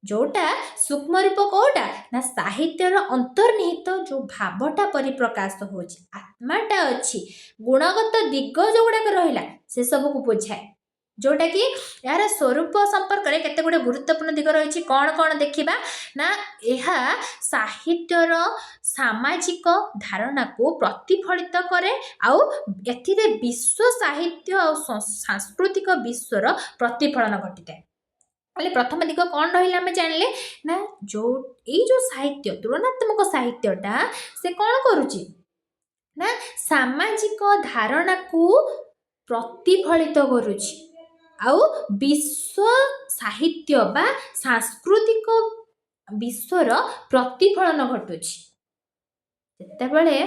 Speaker 1: ଯୋଉଟା ସୂକ୍ଷ୍ମ ରୂପ କେଉଁଟା ନା ସାହିତ୍ୟର ଅନ୍ତର୍ନିହିତ ଯେଉଁ ଭାବଟା ପରିପ୍ରକାଶ ହେଉଛି, ଆତ୍ମାଟା ଅଛି, ଗୁଣଗତ ଦିଗ ଯେଉଁଗୁଡ଼ାକ ରହିଲା ସେସବୁକୁ ବୁଝାଏ। ଯୋଉଟାକି ଏହାର ସ୍ୱରୂପ ସମ୍ପର୍କରେ କେତେ ଗୁଡ଼ିଏ ଗୁରୁତ୍ୱପୂର୍ଣ୍ଣ ଦିଗ ରହିଛି। କ'ଣ କ'ଣ ଦେଖିବା ନା ଏହା ସାହିତ୍ୟର ସାମାଜିକ ଧାରଣାକୁ ପ୍ରତିଫଳିତ କରେ, ଆଉ ଏଥିରେ ବିଶ୍ୱ ସାହିତ୍ୟ ଆଉ ସାଂସ୍କୃତିକ ବିଶ୍ୱର ପ୍ରତିଫଳନ ଘଟିଥାଏ। ହେଲେ ପ୍ରଥମ ଦିଗ କ'ଣ ରହିଲା ଆମେ ଜାଣିଲେ ନା ଏଇ ଯେଉଁ ସାହିତ୍ୟ ତୁଳନାତ୍ମକ ସାହିତ୍ୟଟା ସେ କ'ଣ କରୁଛି ନା ସାମାଜିକ ଧାରଣାକୁ ପ୍ରତିଫଳିତ କରୁଛି, ଆଉ ବିଶ୍ୱ ସାହିତ୍ୟ ବା ସାଂସ୍କୃତିକ ବିଶ୍ୱର ପ୍ରତିଫଳନ ଘଟୁଛି। ଯେତେବେଳେ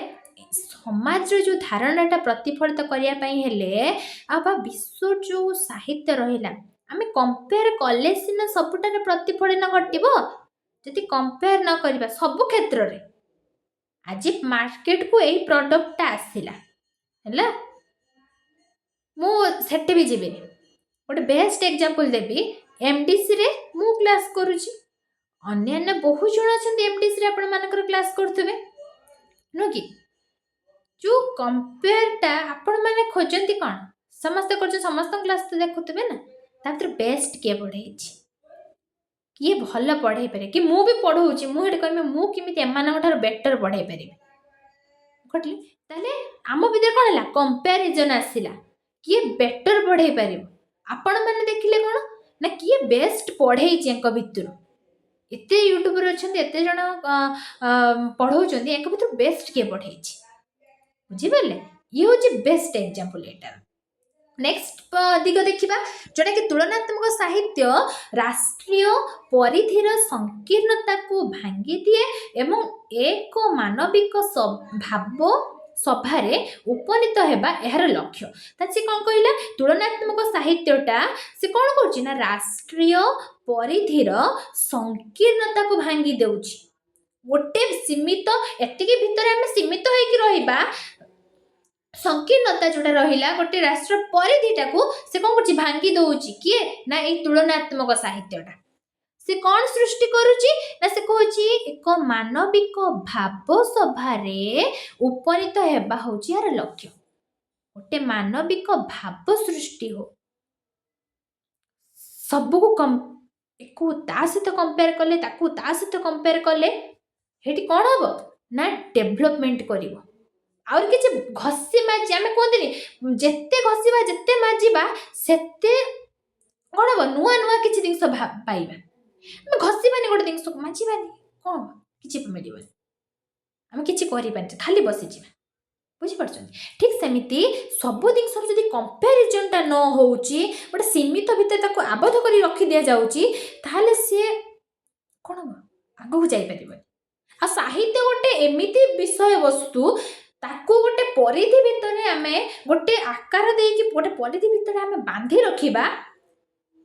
Speaker 1: ସମାଜର ଯେଉଁ ଧାରଣାଟା ପ୍ରତିଫଳିତ କରିବା ପାଇଁ ହେଲେ ଆଉ ବା ବିଶ୍ୱ ଯେଉଁ ସାହିତ୍ୟ ରହିଲା ଆମେ କମ୍ପେୟାର କଲେ ସିନା ସବୁଠାରେ ପ୍ରତିଫଳନ ଘଟିବ। ଯଦି କମ୍ପେୟାର ନ କରିବା ସବୁ କ୍ଷେତ୍ରରେ, ଆଜି ମାର୍କେଟକୁ ଏଇ ପ୍ରଡକ୍ଟଟା ଆସିଲା ହେଲା, ମୁଁ ସେଠି ବି ଯିବିନି। ଗୋଟେ ବେଷ୍ଟ ଏକ୍ଜାମ୍ପଲ୍ ଦେବି, ଏମଡିସିରେ ମୁଁ କ୍ଲାସ୍ କରୁଛି, ଅନ୍ୟାନ୍ୟ ବହୁ ଜଣ ଅଛନ୍ତି ଏମଡିସିରେ ଆପଣମାନଙ୍କର କ୍ଲାସ୍ କରୁଥିବେ ନୁହଁ କି? ଯେଉଁ କମ୍ପେୟାରଟା ଆପଣମାନେ ଖୋଜନ୍ତି କ'ଣ? ସମସ୍ତେ କରୁଛନ୍ତି, ସମସ୍ତଙ୍କ କ୍ଲାସ୍ ତ ଦେଖୁଥିବେ ନା, ତା ଭିତରେ ବେଷ୍ଟ କିଏ ପଢ଼େଇଛି, କିଏ ଭଲ ପଢ଼େଇ ପାରିବେ, କି ମୁଁ ବି ପଢ଼ଉଛି, ମୁଁ ଏଠି କହିବି ମୁଁ କେମିତି ଏମାନଙ୍କ ଠାରୁ ବେଟର ପଢ଼େଇ ପାରିବି ଘଟିଲି, ତାହେଲେ ଆମ ଭିତରେ କ'ଣ ହେଲା କମ୍ପାରିଜନ୍ ଆସିଲା, କିଏ ବେଟର ପଢ଼େଇ ପାରିବ। ଆପଣମାନେ ଦେଖିଲେ କ'ଣ ନା କିଏ ବେଷ୍ଟ ପଢ଼େଇଛି ୟାଙ୍କ ଭିତରୁ, ଏତେ ୟୁଟ୍ୟୁବର ଅଛନ୍ତି, ଏତେ ଜଣ ପଢ଼ଉଛନ୍ତି, ୟାଙ୍କ ଭିତରୁ ବେଷ୍ଟ କିଏ ପଢ଼େଇଛି, ବୁଝିପାରିଲେ? ଇଏ ହେଉଛି ବେଷ୍ଟ ଏକ୍ଜାମ୍ପଲ୍ ଏଇଟାର। ନେକ୍ସଟ ଦିଗ ଦେଖିବା, ଯେଉଁଟାକି ତୁଳନାତ୍ମକ ସାହିତ୍ୟ ରାଷ୍ଟ୍ରୀୟ ପରିଧିର ସଂକୀର୍ଣ୍ଣତାକୁ ଭାଙ୍ଗି ଦିଏ ଏବଂ ଏକ ମାନବିକ ଭାବ ସଭାରେ ଉପନୀତ ହେବା ଏହାର ଲକ୍ଷ୍ୟ। ତାହେଲେ ସେ କ'ଣ କହିଲା, ତୁଳନାତ୍ମକ ସାହିତ୍ୟଟା ସେ କ'ଣ କରୁଛି ନା ରାଷ୍ଟ୍ରୀୟ ପରିଧିର ସଂକୀର୍ଣ୍ଣତାକୁ ଭାଙ୍ଗି ଦେଉଛି। ଗୋଟେ ସୀମିତ, ଏତିକି ଭିତରେ ଆମେ ସୀମିତ ହେଇକି ରହିବା, ସଂକୀର୍ଣ୍ଣତା ଯେଉଁଟା ରହିଲା ଗୋଟେ ରାଷ୍ଟ୍ର ପରିଧିଟାକୁ ସେ କ'ଣ କରୁଛି ଭାଙ୍ଗି ଦେଉଛି। କିଏ ନା ଏଇ ତୁଳନାତ୍ମକ ସାହିତ୍ୟଟା। ସେ କ'ଣ ସୃଷ୍ଟି କରୁଛି ନା ସେ କହୁଛି ଏକ ମାନବିକ ଭାବ ସଭାରେ ଉପନୀତ ହେବା ହେଉଛି ଏହାର ଲକ୍ଷ୍ୟ। ଗୋଟେ ମାନବିକ ଭାବ ସୃଷ୍ଟି ହଉ, ସବୁକୁ ଏକୁ ତା ସହିତ କମ୍ପେୟାର କଲେ, ତାକୁ ତା ସହିତ କମ୍ପେୟାର କଲେ ସେଠି କ'ଣ ହବ ନା ଡେଭଲପମେଣ୍ଟ କରିବ। ଆହୁରି କିଛି ଘଷି ମାଜି, ଆମେ କୁହନ୍ତିନି ଯେତେ ଘଷିବା ଯେତେ ମାଜିବା ସେତେ କ'ଣ ହବ ନୂଆ ନୂଆ କିଛି ଜିନିଷ ପାଇବା। ଆମେ ଘଷିବାନି ଗୋଟେ ଜିନିଷକୁ, ମାଜିବାନି, କ'ଣ ହବ କିଛି ମିଳିବନି, ଆମେ କିଛି କରିବାନି, ଖାଲି ବସିଯିବା। ବୁଝିପାରୁଛନ୍ତି? ଠିକ୍ ସେମିତି ସବୁ ଜିନିଷର ଯଦି କମ୍ପାରିଜନଟା ନ ହେଉଛି, ଗୋଟେ ସୀମିତ ଭିତରେ ତାକୁ ଆବଦ୍ଧ କରି ରଖି ଦିଆଯାଉଛି, ତାହେଲେ ସିଏ କ'ଣ ହବ ଆଗକୁ ଯାଇପାରିବନି। ଆଉ ସାହିତ୍ୟ ଗୋଟେ ଏମିତି ବିଷୟବସ୍ତୁ, ତାକୁ ଗୋଟେ ପରିଧି ଭିତରେ ଆମେ ଗୋଟେ ଆକାର ଦେଇକି ଗୋଟେ ପରିଧି ଭିତରେ ଆମେ ବାନ୍ଧି ରଖିବା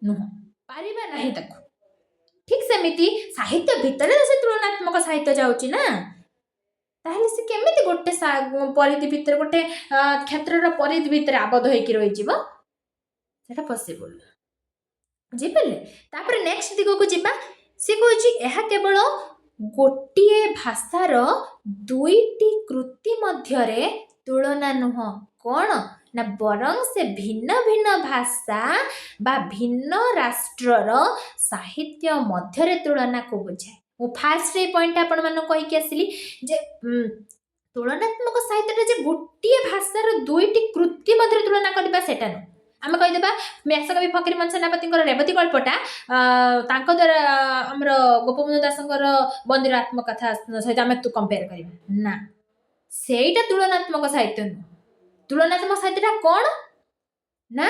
Speaker 1: ନୁହଁ, ପାରିବା ନାହିଁ ତାକୁ। ଠିକ୍ ସେମିତି ସାହିତ୍ୟ ଭିତରେ ସେ ତୁଳନାତ୍ମକ ସାହିତ୍ୟ ଯାଉଛି ନା, ତାହେଲେ ସେ କେମିତି ଗୋଟେ ପରିଧି ଭିତରେ ଗୋଟେ କ୍ଷେତ୍ରର ପରିଧି ଭିତରେ ଆବଦ୍ଧ ହେଇକି ରହିଯିବ? ସେଟା ପସିବୁଲ। ବୁଝିପାରିଲେ? ତାପରେ ନେକ୍ସଟ ଦିଗକୁ ଯିବା। ସେ କହୁଛି ଏହା କେବଳ ଗୋଟିଏ ଭାଷାର ଦୁଇଟି କୃତି ମଧ୍ୟରେ ତୁଳନା ନୁହଁ। କ'ଣ ନା ବରଂ ସେ ଭିନ୍ନ ଭିନ୍ନ ଭାଷା ବା ଭିନ୍ନ ରାଷ୍ଟ୍ରର ସାହିତ୍ୟ ମଧ୍ୟରେ ତୁଳନାକୁ ବୁଝାଏ। ମୁଁ ଫାଷ୍ଟ ଏ ପଏଣ୍ଟଟା ଆପଣମାନଙ୍କୁ କହିକି ଆସିଲି ଯେ ତୁଳନାତ୍ମକ ସାହିତ୍ୟଟା ଯେ ଗୋଟିଏ ଭାଷାର ଦୁଇଟି କୃତି ମଧ୍ୟରେ ତୁଳନା କରିବା ସେଟା ନୁହଁ। ଆମେ କହିଦେବା ବ୍ୟାସକବି ଫକୀରମୋହନ ସେନାପତିଙ୍କର ରେବତୀ ଗଳ୍ପଟା ତାଙ୍କ ଦ୍ୱାରା ଆମର ଗୋପବନ୍ଧୁ ଦାସଙ୍କର ବନ୍ଦୀର ଆତ୍ମକଥା ସହିତ ଆମେ କମ୍ପେୟାର କରିବା ନା, ସେଇଟା ତୁଳନାତ୍ମକ ସାହିତ୍ୟ ନୁହଁ। ତୁଳନାତ୍ମକ ସାହିତ୍ୟଟା କ'ଣ ନା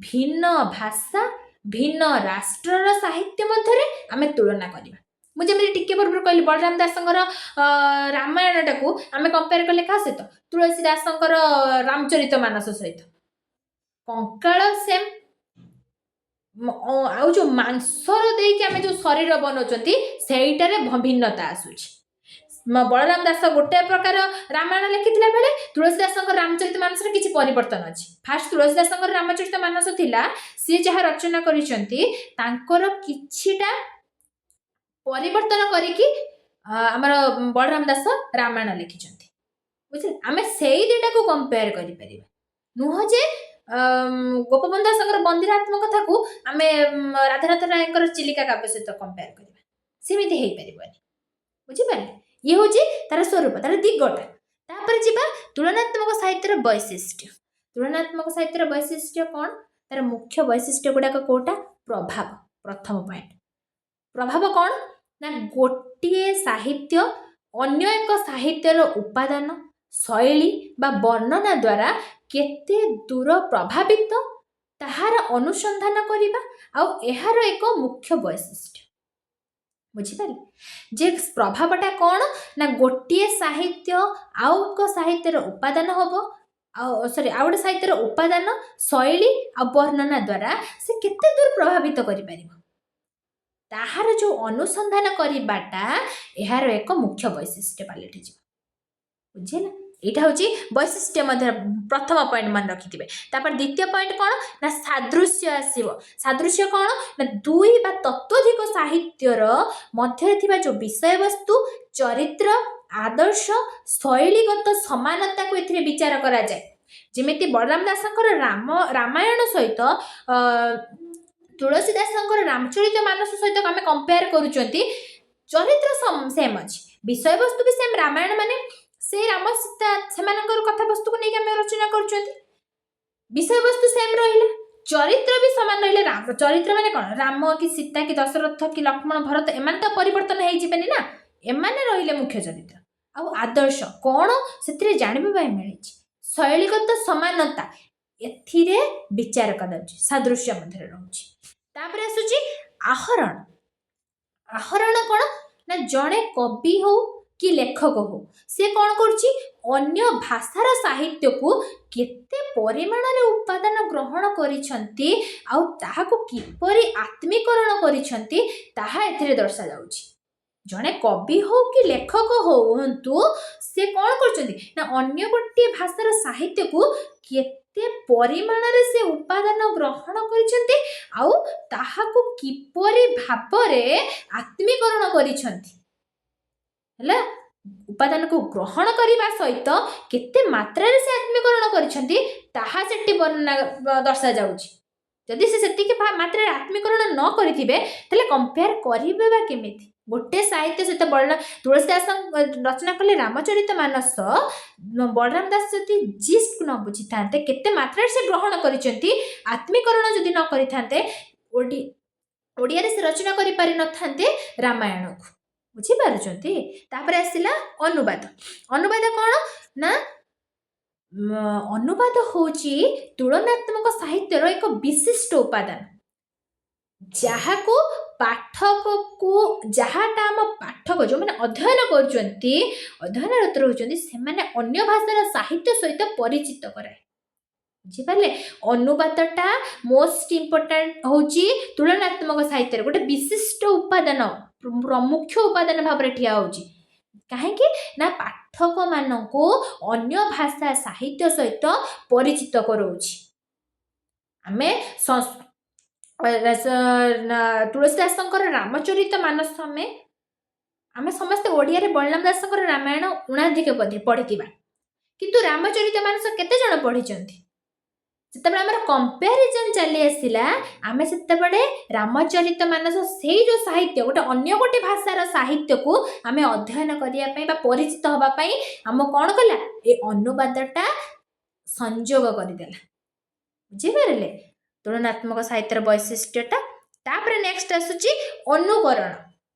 Speaker 1: ଭିନ୍ନ ଭାଷା ଭିନ୍ନ ରାଷ୍ଟ୍ରର ସାହିତ୍ୟ ମଧ୍ୟରେ ଆମେ ତୁଳନା କରିବା। ମୁଁ ଯେମିତି ଟିକେ ପୂର୍ବରୁ କହିଲି ବଳରାମ ଦାସଙ୍କର ରାମାୟଣଟାକୁ ଆମେ କମ୍ପେୟାର କଲେ କାହା ସହିତ? ତୁଳସୀ ଦାସଙ୍କର ରାମଚରିତ ମାନସ ସହିତ। କଙ୍କାଳ ସେମ୍, ଆଉ ଯୋଉ ମାଂସର ଦେଇକି ଆମେ ଯୋଉ ଶରୀର ବନଉଛନ୍ତି ସେଇଟାରେ ଭିନ୍ନତା ଆସୁଛି। ବଳରାମ ଦାସ ଗୋଟେ ପ୍ରକାର ରାମାୟଣ ଲେଖିଥିଲା ବେଳେ ତୁଳସୀ ଦାସଙ୍କ ରାମଚରିତ ମାନସରେ କିଛି ପରିବର୍ତ୍ତନ ଅଛି। ଫାଷ୍ଟ ତୁଳସୀ ଦାସଙ୍କର ରାମଚରିତ ମାନସ ଥିଲା, ସିଏ ଯାହା ରଚନା କରିଛନ୍ତି ତାଙ୍କର କିଛିଟା ପରିବର୍ତ୍ତନ କରିକି ଆମର ବଳରାମ ଦାସ ରାମାୟଣ ଲେଖିଛନ୍ତି। ବୁଝିଲେ? ଆମେ ସେଇ ଦୁଇଟାକୁ କମ୍ପେୟାର କରିପାରିବା, ନୁହଁ ଯେ ଗୋପବନ୍ଧୁ ଦାସଙ୍କର ବନ୍ଦୀର ଆତ୍ମକଥାକୁ ଆମେ ରାଧାନାଥ ରାୟଙ୍କର ଚିଲିକା କାବ୍ୟ ସହିତ କମ୍ପେୟାର କରିବା, ସେମିତି ହେଇପାରିବନି। ବୁଝିପାରିଲେ? ଇଏ ହେଉଛି ତାର ସ୍ୱରୂପ, ତାର ଦିଗଟା। ତାପରେ ଯିବା ତୁଳନାତ୍ମକ ସାହିତ୍ୟର ବୈଶିଷ୍ଟ୍ୟ। ତୁଳନାତ୍ମକ ସାହିତ୍ୟର ବୈଶିଷ୍ଟ୍ୟ କ'ଣ? ତାର ମୁଖ୍ୟ ବୈଶିଷ୍ଟ୍ୟ ଗୁଡ଼ାକ କୋଉଟା? ପ୍ରଭାବ। ପ୍ରଥମ ପଏଣ୍ଟ ପ୍ରଭାବ କ'ଣ ନା ଗୋଟିଏ ସାହିତ୍ୟ ଅନ୍ୟ ଏକ ସାହିତ୍ୟର ଉପାଦାନ ଶୈଳୀ ବା ବର୍ଣ୍ଣନା ଦ୍ୱାରା କେତେ ଦୂର ପ୍ରଭାବିତ ତାହାର ଅନୁସନ୍ଧାନ କରିବା, ଆଉ ଏହାର ଏକ ମୁଖ୍ୟ ବୈଶିଷ୍ଟ୍ୟ। ବୁଝିପାରିଲେ? ଯେ ପ୍ରଭାବଟା କ'ଣ ନା ଗୋଟିଏ ସାହିତ୍ୟ ଆଉ ଏକ ସାହିତ୍ୟର ଉପାଦାନ ହବ, ଆଉ ଗୋଟେ ସାହିତ୍ୟର ଉପାଦାନ ଶୈଳୀ ଆଉ ବର୍ଣ୍ଣନା ଦ୍ୱାରା ସେ କେତେ ଦୂର ପ୍ରଭାବିତ କରିପାରିବ, ତାହାର ଯୋଉ ଅନୁସନ୍ଧାନ କରିବାଟା ଏହାର ଏକ ମୁଖ୍ୟ ବୈଶିଷ୍ଟ୍ୟ ପାଲଟିଯିବ। ବୁଝିଲା? ଏଇଟା ହେଉଛି ବୈଶିଷ୍ଟ୍ୟ ମଧ୍ୟ ପ୍ରଥମ ପଏଣ୍ଟ ମନେ ରଖିଥିବେ। ତାପରେ ଦ୍ୱିତୀୟ ପଏଣ୍ଟ କ'ଣ ନା ସାଦୃଶ୍ୟ ଆସିବ। ସାଦୃଶ୍ୟ କ'ଣ ନା ଦୁଇ ବା ତତୋଧିକ ସାହିତ୍ୟର ମଧ୍ୟରେ ଥିବା ଯୋଉ ବିଷୟବସ୍ତୁ, ଚରିତ୍ର, ଆଦର୍ଶ, ଶୈଳୀଗତ ସମାନତାକୁ ଏଥିରେ ବିଚାର କରାଯାଏ। ଯେମିତି ବଳରାମ ଦାସଙ୍କର ରାମାୟଣ ସହିତ ତୁଳସୀ ଦାସଙ୍କର ରାମଚରିତ ମାନସ ସହିତ ଆମେ କମ୍ପେୟାର କରୁଛନ୍ତି, ଚରିତ୍ର ସେମ୍ ଅଛି, ବିଷୟବସ୍ତୁ ବି ସେମ୍। ରାମାୟଣ ମାନେ ସେ ରାମ ସୀତା ସେମାନଙ୍କର କଥାବସ୍ତୁକୁ ନେଇକି ଆମେ ରଚନା କରୁଛନ୍ତି, ବିଷୟବସ୍ତୁ ସେମ୍ ରହିଲା, ଚରିତ୍ର ବି ସମାନ ରହିଲେ। ଚରିତ୍ର ମାନେ କ'ଣ? ରାମ କି ସୀତା କି ଦଶରଥ କି ଲକ୍ଷ୍ମଣ ଭରତ ଏମାନେ ତ ପରିବର୍ତ୍ତନ ହେଇଯିବେନି ନା, ଏମାନେ ରହିଲେ ମୁଖ୍ୟ ଚରିତ୍ର। ଆଉ ଆଦର୍ଶ କ'ଣ ସେଥିରେ ଜାଣିବା ପାଇଁ ମିଳିଛି, ଶୈଳୀଗତ ସମାନତା ଏଥିରେ ବିଚାର କରାଯାଉଛି, ସାଦୃଶ୍ୟ ମଧ୍ୟରେ ରହୁଛି। ତାପରେ ଆସୁଛି ଆହରଣ। ଆହରଣ କ'ଣ ନା ଜଣେ କବି ହଉ କି ଲେଖକ ହଉ, ସେ କ'ଣ କରୁଛି ଅନ୍ୟ ଭାଷାର ସାହିତ୍ୟକୁ କେତେ ପରିମାଣରେ ଉପାଦାନ ଗ୍ରହଣ କରିଛନ୍ତି ଆଉ ତାହାକୁ କିପରି ଆତ୍ମୀକରଣ କରିଛନ୍ତି ତାହା ଏଥିରେ ଦର୍ଶାଯାଉଛି। ଜଣେ କବି ହଉ କି ଲେଖକ ହୁଅନ୍ତୁ, ସେ କ'ଣ କରୁଛନ୍ତି ନା ଅନ୍ୟ ଗୋଟିଏ ଭାଷାର ସାହିତ୍ୟକୁ କେତେ ପରିମାଣରେ ସେ ଉପାଦାନ ଗ୍ରହଣ କରିଛନ୍ତି ଆଉ ତାହାକୁ କିପରି ଭାବରେ ଆତ୍ମୀକରଣ କରିଛନ୍ତି। ହେଲା, ଉପାଦାନକୁ ଗ୍ରହଣ କରିବା ସହିତ କେତେ ମାତ୍ରାରେ ସେ ଆତ୍ମୀକରଣ କରିଛନ୍ତି ତାହା ସେଠି ବର୍ଣ୍ଣନା ଦର୍ଶାଯାଉଛି। ଯଦି ସେ ସେତିକି ମାତ୍ରାରେ ଆତ୍ମୀକରଣ ନ କରିଥିବେ ତାହେଲେ କମ୍ପେୟାର କରିବେ ବା କେମିତି? ଗୋଟେ ସାହିତ୍ୟ ସହିତ ତୁଳସୀ ଦାସ ରଚନା କଲେ ରାମଚରିତ ମାନସ, ବଳରାମ ଦାସ ଯଦି ଜିଷ୍ଟକୁ ନ ବୁଝିଥାନ୍ତେ କେତେ ମାତ୍ରାରେ ସେ ଗ୍ରହଣ କରିଛନ୍ତି, ଆତ୍ମୀକରଣ ଯଦି ନ କରିଥାନ୍ତେ ଓଡ଼ିଆରେ ସେ ରଚନା କରିପାରିନଥାନ୍ତେ ରାମାୟଣକୁ। ବୁଝିପାରୁଛନ୍ତି? ତାପରେ ଆସିଲା ଅନୁବାଦ। ଅନୁବାଦ କ'ଣ ନା ଅନୁବାଦ ହେଉଛି ତୁଳନାତ୍ମକ ସାହିତ୍ୟର ଏକ ବିଶିଷ୍ଟ ଉପାଦାନ, ଯାହାକୁ ପାଠକକୁ ଯାହାଟା ଆମ ପାଠକ ଯେଉଁମାନେ ଅଧ୍ୟୟନ କରୁଛନ୍ତି, ଅଧ୍ୟୟନରତ ରହୁଛନ୍ତି, ସେମାନେ ଅନ୍ୟ ଭାଷାର ସାହିତ୍ୟ ସହିତ ପରିଚିତ କରାଏ। ବୁଝିପାରିଲେ? ଅନୁବାଦଟା ମୋଷ୍ଟ ଇମ୍ପୋର୍ଟାଣ୍ଟ ହେଉଛି ତୁଳନାତ୍ମକ ସାହିତ୍ୟର ଗୋଟେ ବିଶିଷ୍ଟ ଉପାଦାନ, ମୁଖ୍ୟ ଉପାଦାନ ଭାବରେ ଠିଆ ହେଉଛି। କାହିଁକି ନା ପାଠକ ମାନଙ୍କୁ ଅନ୍ୟ ଭାଷା ସାହିତ୍ୟ ସହିତ ପରିଚିତ କରାଉଛି। ଆମେ ତୁଳସୀଦାସଙ୍କର ରାମଚରିତ ମାନସ ଆମେ ସମସ୍ତେ ଓଡ଼ିଆରେ ବଳରାମ ଦାସଙ୍କର ରାମାୟଣ ଉଣାଧିକ ପଢ଼ିଥିବା, କିନ୍ତୁ ରାମଚରିତ ମାନସ କେତେ ଜଣ ପଢ଼ିଛନ୍ତି? ଯେତେବେଳେ ଆମର କମ୍ପାରିଜନ ଚାଲି ଆସିଲା, ଆମେ ସେତେବେଳେ ରାମଚରିତ ମାନସ ସେଇ ଯେଉଁ ସାହିତ୍ୟ ଗୋଟେ ଅନ୍ୟ ଗୋଟେ ଭାଷାର ସାହିତ୍ୟକୁ ଆମେ ଅଧ୍ୟୟନ କରିବା ପାଇଁ ବା ପରିଚିତ ହେବା ପାଇଁ ଆମକୁ କ'ଣ କଲା? ଏ ଅନୁବାଦଟା ସଂଯୋଗ କରିଦେଲା। ବୁଝିପାରିଲେ ତୁଳନାତ୍ମକ ସାହିତ୍ୟର ବୈଶିଷ୍ଟ୍ୟଟା। ତାପରେ ନେକ୍ସଟ ଆସୁଛି ଅନୁକରଣ।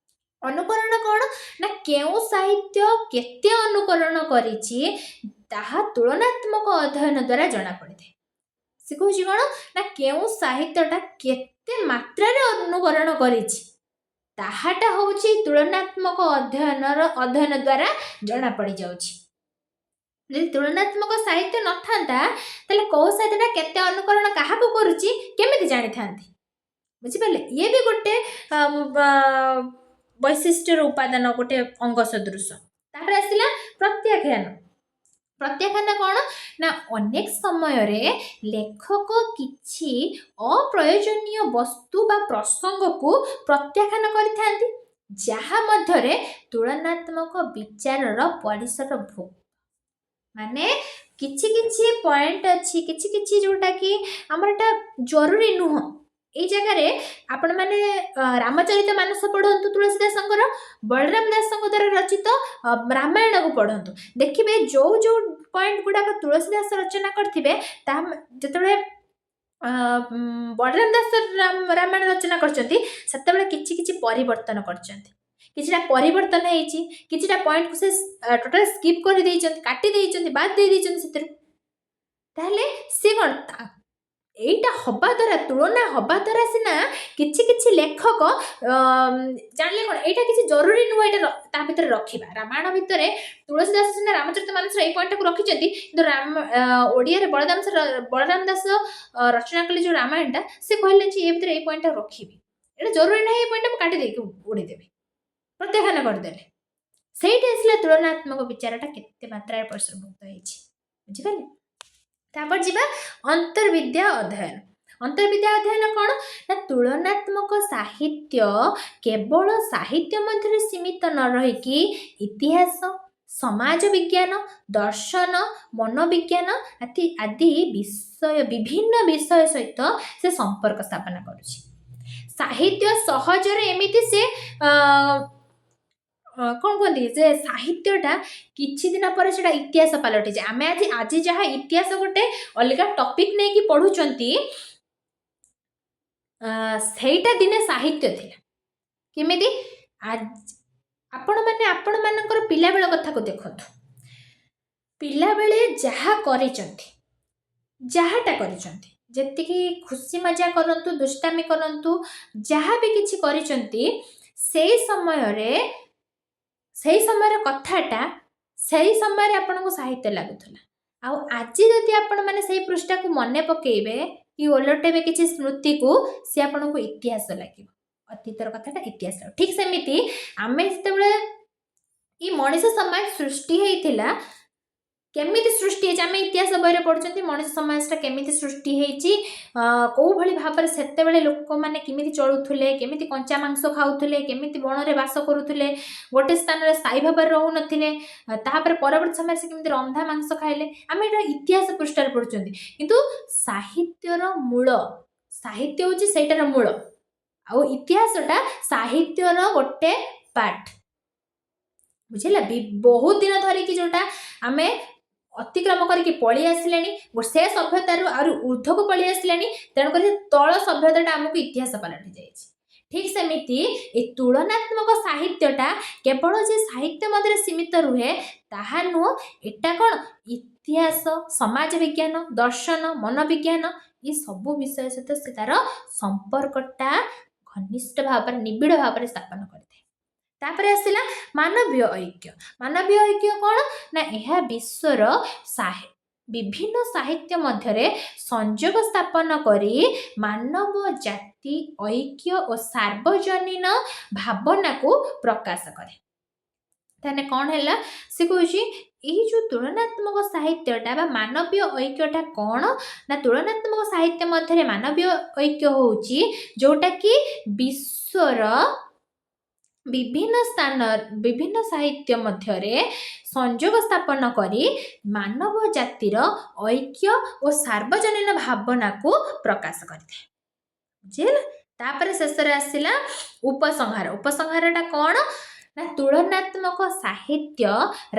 Speaker 1: ଅନୁକରଣ କ'ଣ ନା କେଉଁ ସାହିତ୍ୟ କେତେ ଅନୁକରଣ କରିଛି ତାହା ତୁଳନାତ୍ମକ ଅଧ୍ୟୟନ ଦ୍ୱାରା ଜଣାପଡ଼ିଥାଏ। ସେ କହୁଛି କ'ଣ ନା କେଉଁ ସାହିତ୍ୟଟା କେତେ ମାତ୍ରାରେ ଅନୁକରଣ କରିଛି ତାହାଟା ହେଉଛି ତୁଳନାତ୍ମକ ଅଧ୍ୟୟନ ଦ୍ୱାରା ଜଣାପଡ଼ିଯାଉଛି। ଯଦି ତୁଳନାତ୍ମକ ସାହିତ୍ୟ ନଥାନ୍ତା ତାହେଲେ କେଉଁ ସାହିତ୍ୟଟା କେତେ ଅନୁକରଣ କାହାକୁ କରୁଛି କେମିତି ଜାଣିଥାନ୍ତି? ବୁଝିପାରିଲେ? ଇଏ ବି ଗୋଟେ ବୈଶିଷ୍ଟ୍ୟର ଉପାଦାନ, ଗୋଟେ ଅଙ୍ଗ ସଦୃଶ। ତାପରେ ଆସିଲା ପ୍ରତ୍ୟାଖ୍ୟାନ। ପ୍ରତ୍ୟାଖ୍ୟାନ କ'ଣ ନା ଅନେକ ସମୟରେ ଲେଖକ କିଛି ଅପ୍ରୟୋଜନୀୟ ବସ୍ତୁ ବା ପ୍ରସଙ୍ଗକୁ ପ୍ରତ୍ୟାଖ୍ୟାନ କରିଥାନ୍ତି, ଯାହା ମଧ୍ୟରେ ତୁଳନାତ୍ମକ ବିଚାରର ପରିସର ଭୋଗ। ମାନେ କିଛି କିଛି ପଏଣ୍ଟ ଅଛି, କିଛି କିଛି ଯେଉଁଟାକି ଆମର ଏଇଟା ଜରୁରୀ ନୁହଁ। ଏଇ ଜାଗାରେ ଆପଣମାନେ ରାମଚରିତ ମାନସ ପଢ଼ନ୍ତୁ ତୁଳସୀଦାସଙ୍କର, ବଳରାମ ଦାସଙ୍କ ଦ୍ୱାରା ରଚିତ ରାମାୟଣକୁ ପଢ଼ନ୍ତୁ। ଦେଖିବେ ଯେଉଁ ଯେଉଁ ପଏଣ୍ଟ ଗୁଡ଼ାକ ତୁଳସୀଦାସ ରଚନା କରିଥିବେ ତାହା ଯେତେବେଳେ ବଳରାମ ଦାସ ରାମାୟଣ ରଚନା କରିଛନ୍ତି ସେତେବେଳେ କିଛି କିଛି ପରିବର୍ତ୍ତନ କରିଛନ୍ତି। କିଛିଟା ପରିବର୍ତ୍ତନ ହେଇଛି, କିଛିଟା ପଏଣ୍ଟକୁ ସେ ଟୋଟାଲ ସ୍କିପ୍ କରିଦେଇଛନ୍ତି, କାଟି ଦେଇଛନ୍ତି, ବାଦ ଦେଇଦେଇଛନ୍ତି ସେଥିରୁ। ତାହେଲେ ସେ କ'ଣ এইটা হবা দ্বারা তুলনা হবা দ্বারা সিনা কিছু কিছু লেখক জানলে কোন এইটা কিছু জরুরি নুহ, এটা তা ভিতরে রখিবা। রামায়ণ ভিতরে তুলসীদাস সিনা রামচরিত মানসর এই পয়েন্টটাକୁ রଖିଛନ୍ତି, কিন্তু ଓଡ଼ିଆରେ ବଳରାମ ଦାସ ରଚନା କଲେ ଯେଉଁ ରାମାୟଣଟା ସେ କହିଲେ ଯେ ଏ ଭିତରେ ଏଇ ପଏଣ୍ଟଟା ରଖିବି, ଏଇଟା ଜରୁରୀ ନାହିଁ, ଏଇ ପଏଣ୍ଟଟା ମୁଁ କାଟି ଦେଇକି ଉଡ଼େଇଦେବି, ପ୍ରତ୍ୟାଖ୍ୟାନ କରିଦେଲେ। ସେଇଠି ଆସିଲା ତୁଳନାତ୍ମକ ବିଚାରଟା କେତେ ମାତ୍ରାରେ ପରିସରଭୁକ୍ତ ହେଇଛି। ବୁଝିପାରିଲେ? ତାପରେ ଯିବା ଅନ୍ତର୍ବିଦ୍ୟା ଅଧ୍ୟୟନ। ଅନ୍ତର୍ବିଦ୍ୟା ଅଧ୍ୟୟନ କ'ଣ ନା ତୁଳନାତ୍ମକ ସାହିତ୍ୟ କେବଳ ସାହିତ୍ୟ ମଧ୍ୟରେ ସୀମିତ ନ ରହିକି ଇତିହାସ, ସମାଜ ବିଜ୍ଞାନ, ଦର୍ଶନ, ମନୋବିଜ୍ଞାନ ଆଦି ବିଭିନ୍ନ ବିଷୟ ସହିତ ସେ ସମ୍ପର୍କ ସ୍ଥାପନ କରୁଛି। ସାହିତ୍ୟ ସହଜରେ ଏମିତି ସେ କ'ଣ କୁହନ୍ତି ଯେ ସାହିତ୍ୟଟା କିଛି ଦିନ ପରେ ସେଟା ଇତିହାସ ପାଲଟିଯାଏ। ଆମେ ଆଜି ଯାହା ଇତିହାସ ଗୋଟେ ଅଲଗା ଟପିକ୍ ନେଇକି ପଢ଼ୁଛନ୍ତି, ସେଇଟା ଦିନେ ସାହିତ୍ୟ ଥିଲା। କେମିତି? ଆପଣମାନେ ଆପଣମାନଙ୍କର ପିଲାବେଳ କଥାକୁ ଦେଖନ୍ତୁ। ପିଲାବେଳେ ଯାହା କରିଛନ୍ତି, ଯାହାଟା କରିଛନ୍ତି, ଯେତିକି ଖୁସି ମଜା କରନ୍ତୁ, ଦୁଷ୍ଟାମି କରନ୍ତୁ, ଯାହା ବି କିଛି କରିଛନ୍ତି, ସେଇ ସମୟର କଥାଟା ସେଇ ସମୟରେ ଆପଣଙ୍କୁ ସାହିତ୍ୟ ଲାଗୁଥିଲା। ଆଉ ଆଜି ଯଦି ଆପଣମାନେ ସେଇ ପୃଷ୍ଠାକୁ ମନେ ପକେଇବେ କି ଓଲଟେଇବେ କିଛି ସ୍ମୃତିକୁ, ସେ ଆପଣଙ୍କୁ ଇତିହାସ ଲାଗିବ। ଅତୀତର କଥାଟା ଇତିହାସ। ଠିକ୍ ସେମିତି ଆମେ ଯେତେବେଳେ ଏଇ ମଣିଷ ସମାଜ ସୃଷ୍ଟି ହେଇଥିଲା, କେମିତି ସୃଷ୍ଟି ହେଇଛି ଆମେ ଇତିହାସ ବହିରେ ପଢ଼ୁଛନ୍ତି। ମଣିଷ ସମାଜଟା କେମିତି ସୃଷ୍ଟି ହେଇଛି, କେଉଁଭଳି ଭାବରେ ସେତେବେଳେ ଲୋକମାନେ କେମିତି ଚଳୁଥିଲେ, କେମିତି କଞ୍ଚା ମାଂସ ଖାଉଥିଲେ, କେମିତି ବଣରେ ବାସ କରୁଥିଲେ, ଗୋଟେ ସ୍ଥାନରେ ସ୍ଥାୟୀ ଭାବରେ ରହୁନଥିଲେ, ତାପରେ ପରବର୍ତ୍ତୀ ସମୟରେ ସେ କେମିତି ରନ୍ଧା ମାଂସ ଖାଇଲେ, ଆମେ ଏଇଟା ଇତିହାସ ପୃଷ୍ଠାରେ ପଢ଼ୁଛନ୍ତି। କିନ୍ତୁ ସାହିତ୍ୟର ମୂଳ, ସାହିତ୍ୟ ହେଉଛି ସେଇଟାର ମୂଳ, ଆଉ ଇତିହାସଟା ସାହିତ୍ୟର ଗୋଟେ ପାର୍ଟ। ବୁଝିଲା? ବହୁତ ଦିନ ଧରିକି ଯେଉଁଟା ଆମେ ଅତିକ୍ରମ କରିକି ପଳେଇ ଆସିଲେଣି, ସେ ସଭ୍ୟତାରୁ ଆହୁରି ଊର୍ଦ୍ଧ୍ୱକୁ ପଳେଇ ଆସିଲେଣି, ତେଣୁକରି ତଳ ସଭ୍ୟତାଟା ଆମକୁ ଇତିହାସ ପାଲଟି ଯାଇଛି। ଠିକ୍ ସେମିତି ଏ ତୁଳନାତ୍ମକ ସାହିତ୍ୟଟା କେବଳ ଯେ ସାହିତ୍ୟ ମଧ୍ୟରେ ସୀମିତ ରୁହେ ତାହା ନୁହଁ। ଏଟା କ'ଣ ଇତିହାସ, ସମାଜ ବିଜ୍ଞାନ, ଦର୍ଶନ, ମନୋବିଜ୍ଞାନ ଏ ସବୁ ବିଷୟ ସହିତ ସେ ତାର ସମ୍ପର୍କଟା ଘନିଷ୍ଠ ଭାବରେ, ନିବିଡ଼ ଭାବରେ ସ୍ଥାପନ କରିଥାଏ। ତାପରେ ଆସିଲା ମାନବୀୟ ଐକ୍ୟ। ମାନବୀୟ ଐକ୍ୟ କ'ଣ ନା ଏହା ବିଶ୍ୱର ବିଭିନ୍ନ ସାହିତ୍ୟ ମଧ୍ୟରେ ସଂଯୋଗ ସ୍ଥାପନ କରି ମାନବ ଜାତି ଐକ୍ୟ ଓ ସାର୍ବଜନୀନ ଭାବନାକୁ ପ୍ରକାଶ କରେ। ତାହେଲେ କ'ଣ ହେଲା ସେ କହୁଛି ଏଇ ଯେଉଁ ତୁଳନାତ୍ମକ ସାହିତ୍ୟଟା ବା ମାନବୀୟ ଐକ୍ୟଟା କ'ଣ ନା ତୁଳନାତ୍ମକ ସାହିତ୍ୟ ମଧ୍ୟରେ ମାନବୀୟ ଐକ୍ୟ ହେଉଛି ଯେଉଁଟାକି ବିଶ୍ୱର ବିଭିନ୍ନ ସାହିତ୍ୟ ମଧ୍ୟରେ ସଂଯୋଗ ସ୍ଥାପନ କରି ମାନବ ଜାତିର ଐକ୍ୟ ଓ ସାର୍ବଜନୀନ ଭାବନାକୁ ପ୍ରକାଶ କରିଥାଏ। ବୁଝିହେଲା। ତାପରେ ଶେଷରେ ଆସିଲା ଉପସଂହାରଟା କ'ଣ ନା ତୁଳନାତ୍ମକ ସାହିତ୍ୟ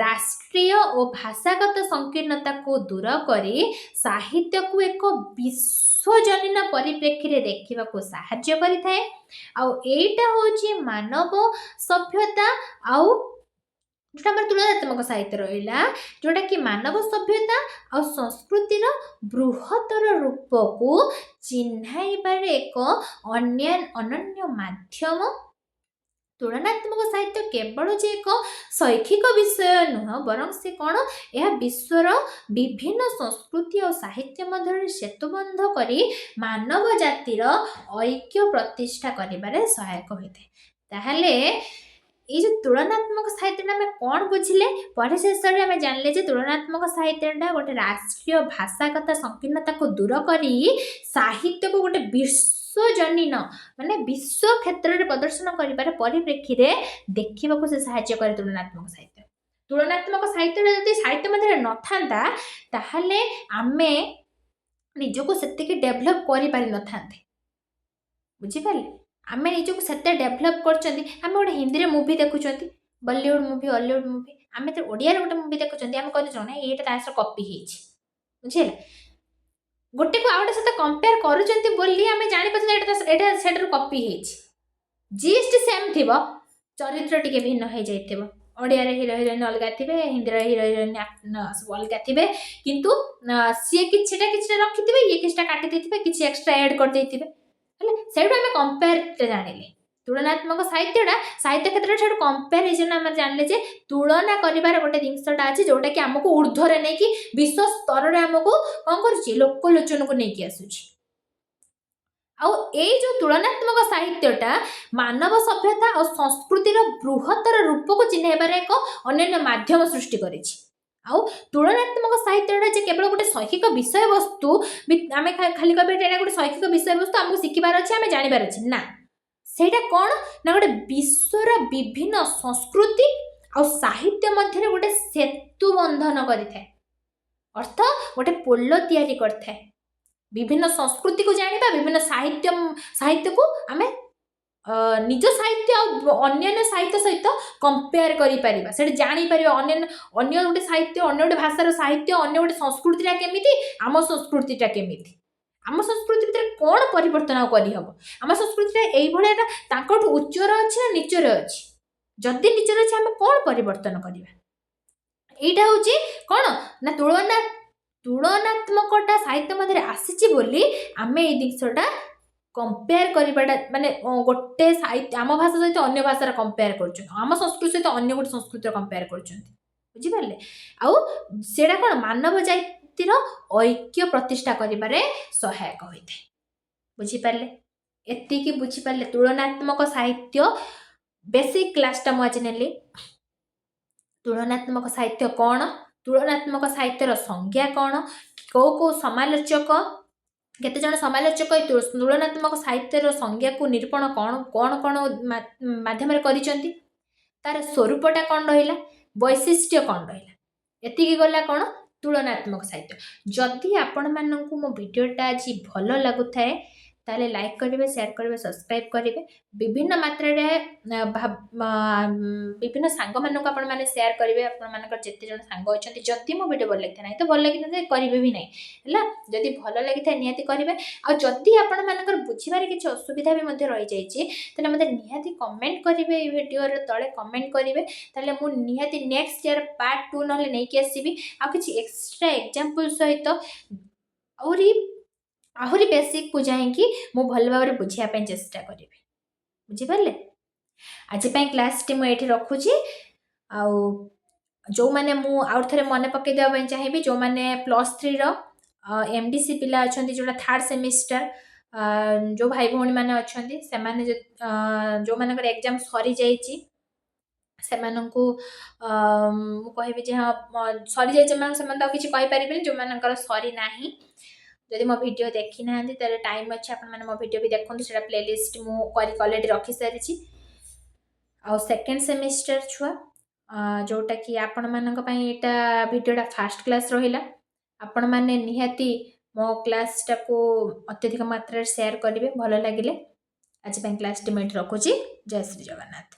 Speaker 1: ରାଷ୍ଟ୍ରୀୟ ଓ ଭାଷାଗତ ସଂକୀର୍ଣ୍ଣତାକୁ ଦୂର କରି ସାହିତ୍ୟକୁ ଏକ ବିଶ୍ୱଜନୀନ ପରିପ୍ରେକ୍ଷୀରେ ଦେଖିବାକୁ ସାହାଯ୍ୟ କରିଥାଏ। ଆଉ ଏଇଟା ହେଉଛି ମାନବ ସଭ୍ୟତା ଆଉ ଯେଉଁଟା ଆମର ତୁଳନାତ୍ମକ ସାହିତ୍ୟ ରହିଲା ଯେଉଁଟାକି ମାନବ ସଭ୍ୟତା ଆଉ ସଂସ୍କୃତିର ବୃହତ୍ତର ରୂପକୁ ଚିହ୍ନାଇବାରେ ଏକ ଅନନ୍ୟ ମାଧ୍ୟମ। ତୁଳନାତ୍ମକ ସାହିତ୍ୟ କେବଳ ଯେ ଏକ ଶୈକ୍ଷିକ ବିଷୟ ନୁହଁ ବରଂ ସେ କ'ଣ ଏହା ବିଶ୍ୱର ବିଭିନ୍ନ ସଂସ୍କୃତି ଆଉ ସାହିତ୍ୟ ମଧ୍ୟରେ ସେତୁବନ୍ଧ କରି ମାନବ ଜାତିର ଐକ୍ୟ ପ୍ରତିଷ୍ଠା କରିବାରେ ସହାୟକ ହୋଇଥାଏ। ତାହେଲେ ଏଇ ଯେଉଁ ତୁଳନାତ୍ମକ ସାହିତ୍ୟଟା ଆମେ କ'ଣ ବୁଝିଲେ ପରେ ଶେଷରେ ଆମେ ଜାଣିଲେ ଯେ ତୁଳନାତ୍ମକ ସାହିତ୍ୟଟା ଗୋଟେ ରାଷ୍ଟ୍ରୀୟ ଭାଷାଗତ ସଂକୀର୍ଣ୍ଣତାକୁ ଦୂର କରି ସାହିତ୍ୟକୁ ଗୋଟେ ବିଶ୍ୱଜନୀନ ମାନେ ବିଶ୍ୱ କ୍ଷେତ୍ରରେ ପ୍ରଦର୍ଶନ କରିବାର ପରିପ୍ରେକ୍ଷୀରେ ଦେଖିବାକୁ ସେ ସାହାଯ୍ୟ କରେ। ତୁଳନାତ୍ମକ ସାହିତ୍ୟଟା ଯଦି ସାହିତ୍ୟ ମଧ୍ୟରେ ନଥାନ୍ତା ତାହେଲେ ଆମେ ନିଜକୁ ସେତିକି ଡେଭଲପ୍ କରିପାରିନଥାନ୍ତେ। ବୁଝିପାରିଲେ। ଆମେ ନିଜକୁ ସେତେ ଡେଭଲପ୍ କରୁଛନ୍ତି ଆମେ ଗୋଟେ ହିନ୍ଦୀରେ ମୁଭି ଦେଖୁଛନ୍ତି ବଲିଉଡ୍ ମୁଭି ହଲିଉଡ୍ ମୁଭି ଆମେ ତ ଓଡ଼ିଆରେ ଗୋଟେ ମୁଭି ଦେଖୁଛନ୍ତି ଆମେ କହିଦେଉଛୁ ନା ଏଇଟା ତା ସହ କପି ହେଇଛି। ବୁଝିହେଲା। ଗୋଟେକୁ ଆଉ ଗୋଟେ ସହିତ କମ୍ପେୟାର କରୁଛନ୍ତି ବୋଲି ଆମେ ଜାଣିପାରୁଛନ୍ତି ଏଇଟା ସେଠାରୁ କପି ହେଇଛି। ଜିଏସ୍ଟି ସେମ୍ ଥିବ ଚରିତ୍ର ଟିକେ ଭିନ୍ନ ହେଇଯାଇଥିବ। ଓଡ଼ିଆରେ ହିରୋ ହିରୋଇନ୍ ଅଲଗା ଥିବେ ହିନ୍ଦୀର ହିରୋ ହିରୋଇନ୍ ସବୁ ଅଲଗା ଥିବେ କିନ୍ତୁ ସିଏ କିଛିଟା ରଖିଥିବେ ଇଏ କିଛିଟା କାଟି ଦେଇଥିବେ କିଛି ଏକ୍ସଟ୍ରା ଆଡ୍ କରିଦେଇଥିବେ ହେଲେ ସେଇଠୁ ଆମେ କମ୍ପେୟାର ଜାଣିଲେ। ତୁଳନାତ୍ମକ ସାହିତ୍ୟଟା ସାହିତ୍ୟ କ୍ଷେତ୍ରରେ ସେଇଠୁ କମ୍ପାରିଜନ୍ ଆମେ ଜାଣିଲେ ଯେ ତୁଳନା କରିବାର ଗୋଟେ ଜିନିଷଟା ଅଛି ଯେଉଁଟାକି ଆମକୁ ଊର୍ଦ୍ଧ୍ୱରେ ନେଇକି ବିଶ୍ୱ ସ୍ତରରେ ଆମକୁ କ'ଣ କରୁଛି ଲୋକଲୋଚନକୁ ନେଇକି ଆସୁଛି। ଆଉ ଏଇ ଯେଉଁ ତୁଳନାତ୍ମକ ସାହିତ୍ୟଟା ମାନବ ସଭ୍ୟତା ଆଉ ସଂସ୍କୃତିର ବୃହତ୍ତର ରୂପକୁ ଚିହ୍ନାଇବାର ଏକ ଅନନ୍ୟ ମାଧ୍ୟମ ସୃଷ୍ଟି କରିଛି। ଆଉ ତୁଳନାତ୍ମକ ସାହିତ୍ୟଟା ଯେ କେବଳ ଗୋଟେ ଶୈକ୍ଷିକ ବିଷୟବସ୍ତୁ ଆମେ ଖାଲି କହିବା ଏଇଟା ଗୋଟେ ଶୈକ୍ଷିକ ବିଷୟବସ୍ତୁ ଆମକୁ ଶିଖିବାର ଅଛି ଆମେ ଜାଣିବାର ଅଛି ନା ସେଇଟା କ'ଣ ନା ଗୋଟେ ବିଶ୍ୱର ବିଭିନ୍ନ ସଂସ୍କୃତି ଆଉ ସାହିତ୍ୟ ମଧ୍ୟରେ ଗୋଟେ ସେତୁ ବନ୍ଧନ କରିଥାଏ ଅର୍ଥ ଗୋଟେ ପୋଲ ତିଆରି କରିଥାଏ। ବିଭିନ୍ନ ସଂସ୍କୃତିକୁ ଜାଣିବା ବିଭିନ୍ନ ସାହିତ୍ୟକୁ ଆମେ ନିଜ ସାହିତ୍ୟ ଆଉ ଅନ୍ୟାନ୍ୟ ସାହିତ୍ୟ ସହିତ କମ୍ପେୟାର କରିପାରିବା ସେଠି ଜାଣିପାରିବା ଅନ୍ୟ ଗୋଟେ ସାହିତ୍ୟ ଅନ୍ୟ ଗୋଟେ ଭାଷାର ସାହିତ୍ୟ ଅନ୍ୟ ଗୋଟେ ସଂସ୍କୃତିଟା କେମିତି ଆମ ସଂସ୍କୃତିଟା କେମିତି ଆମ ସଂସ୍କୃତି ଭିତରେ କ'ଣ ପରିବର୍ତ୍ତନ ଆଉ କରିହେବ ଆମ ସଂସ୍କୃତିଟା ଏଇଭଳିଆ ତାଙ୍କଠୁ ଉଚ୍ଚର ଅଛି ନା ନିଚରେ ଅଛି ଯଦି ନିଚରେ ଅଛି ଆମେ କ'ଣ ପରିବର୍ତ୍ତନ କରିବା ଏଇଟା ହେଉଛି କ'ଣ ନା ତୁଳନାତ୍ମକଟା ସାହିତ୍ୟ ମଧ୍ୟରେ ଆସିଛି ବୋଲି ଆମେ ଏଇ ଜିନିଷଟା କମ୍ପେୟାର କରିବାଟା ମାନେ ଗୋଟେ ସାହିତ୍ୟ ଆମ ଭାଷା ସହିତ ଅନ୍ୟ ଭାଷାର କମ୍ପେୟାର କରୁଛନ୍ତି ଆମ ସଂସ୍କୃତି ସହିତ ଅନ୍ୟ ଗୋଟେ ସଂସ୍କୃତିର କମ୍ପେୟାର କରୁଛନ୍ତି। ବୁଝିପାରିଲେ। ଆଉ ସେଇଟା କ'ଣ ମାନବ ଜାତିର ଐକ୍ୟ ପ୍ରତିଷ୍ଠା କରିବାରେ ସହାୟକ ହୋଇଥାଏ। ବୁଝିପାରିଲେ। ଏତିକି ବୁଝିପାରିଲେ ତୁଳନାତ୍ମକ ସାହିତ୍ୟ ବେସିକ୍ କ୍ଲାସ୍ଟା ମୁଁ ଆଜି ନେଲି। ତୁଳନାତ୍ମକ ସାହିତ୍ୟ କ'ଣ ତୁଳନାତ୍ମକ ସାହିତ୍ୟର ସଂଜ୍ଞା କ'ଣ କେଉଁ ସମାଲୋଚକ କେତେଜଣ ସମାଲୋଚକ ଏହି ତୁଳନାତ୍ମକ ସାହିତ୍ୟର ସଂଜ୍ଞାକୁ ନିରୂପଣ କ'ଣ ମାଧ୍ୟମରେ କରିଛନ୍ତି ତାର ସ୍ୱରୂପଟା କ'ଣ ରହିଲା ବୈଶିଷ୍ଟ୍ୟ କ'ଣ ରହିଲା ଏତିକି ଗଲା କ'ଣ ତୁଳନାତ୍ମକ ସାହିତ୍ୟ। ଯଦି ଆପଣମାନଙ୍କୁ ମୋ ଭିଡ଼ିଓଟା ଆଜି ଭଲ ଲାଗୁଥାଏ ତାହେଲେ ଲାଇକ୍ କରିବେ ସେୟାର କରିବେ ସବସ୍କ୍ରାଇବ୍ କରିବେ ବିଭିନ୍ନ ମାତ୍ରାରେ ବିଭିନ୍ନ ସାଙ୍ଗମାନଙ୍କୁ ଆପଣମାନେ ସେୟାର କରିବେ ଆପଣମାନଙ୍କର ଯେତେ ଜଣ ସାଙ୍ଗ ଅଛନ୍ତି ଯଦି ମୋ ଭିଡ଼ିଓ ଭଲ ଲାଗିଥାଏ ନାହିଁ ତ ଭଲ ଲାଗିନଥାଏ କରିବେ ବି ନାହିଁ ହେଲା ଯଦି ଭଲ ଲାଗିଥାଏ ନିହାତି କରିବେ। ଆଉ ଯଦି ଆପଣମାନଙ୍କର ବୁଝିବାରେ କିଛି ଅସୁବିଧା ବି ମଧ୍ୟ ରହିଯାଇଛି ତାହେଲେ ମୋତେ ନିହାତି କମେଣ୍ଟ କରିବେ ଏଇ ଭିଡ଼ିଓର ତଳେ କମେଣ୍ଟ କରିବେ ତାହେଲେ ମୁଁ ନିହାତି ନେକ୍ସଟ ଇୟର ପାର୍ଟ 2 ନହେଲେ ନେଇକି ଆସିବି ଆଉ କିଛି ଏକ୍ସଟ୍ରା ଏକ୍ଜାମ୍ପଲ୍ ସହିତ ଆହୁରି ବେସିକ୍କୁ ଯାଇକି ମୁଁ ଭଲ ଭାବରେ ବୁଝିବା ପାଇଁ ଚେଷ୍ଟା କରିବି। ବୁଝିପାରିଲେ। ଆଜି ପାଇଁ କ୍ଲାସ୍ଟି ମୁଁ ଏଇଠି ରଖୁଛି ଆଉ ଯେଉଁମାନେ ମୁଁ ଆଉ ଥରେ ମନେ ପକାଇ ଦେବା ପାଇଁ ଚାହିଁବି ଯେଉଁମାନେ +3ର MDC ପିଲା ଅଛନ୍ତି ଯେଉଁଟା 3rd ସେମିଷ୍ଟର ଯେଉଁ ଭାଇ ଭଉଣୀମାନେ ଅଛନ୍ତି ସେମାନେ ଯେଉଁମାନଙ୍କର ଏକ୍ଜାମ୍ ସରିଯାଇଛି ସେମାନଙ୍କୁ ମୁଁ କହିବି ଯେ ହଁ ସରିଯାଇଛି ସେମାନେ ତ ଆଉ କିଛି କହିପାରିବେନି। ଯେଉଁମାନଙ୍କର ସରିନାହିଁ, ଯଦି ମୋ ଭିଡ଼ିଓ ଦେଖିନାହାନ୍ତି ତାହେଲେ ଟାଇମ୍ ଅଛି, ଆପଣମାନେ ମୋ ଭିଡ଼ିଓ ବି ଦେଖନ୍ତୁ। ସେଇଟା ପ୍ଲେଲିଷ୍ଟ ମୁଁ କରିକି ଅଲରେଡ଼ି ରଖିସାରିଛି। ଆଉ ସେକେଣ୍ଡ ସେମିଷ୍ଟର ଛୁଆ ଯେଉଁଟାକି ଆପଣମାନଙ୍କ ପାଇଁ ଏଇଟା ଭିଡ଼ିଓଟା ଫାଷ୍ଟ କ୍ଲାସ୍ ରହିଲା। ଆପଣମାନେ ନିହାତି ମୋ କ୍ଲାସ୍ଟାକୁ ଅତ୍ୟଧିକ ମାତ୍ରାରେ ସେୟାର କରିବେ ଭଲ ଲାଗିଲେ। ଆଜି ପାଇଁ କ୍ଲାସ୍ଟି ମୁଁ ଏଠି ରଖୁଛି। ଜୟ ଶ୍ରୀ ଜଗନ୍ନାଥ।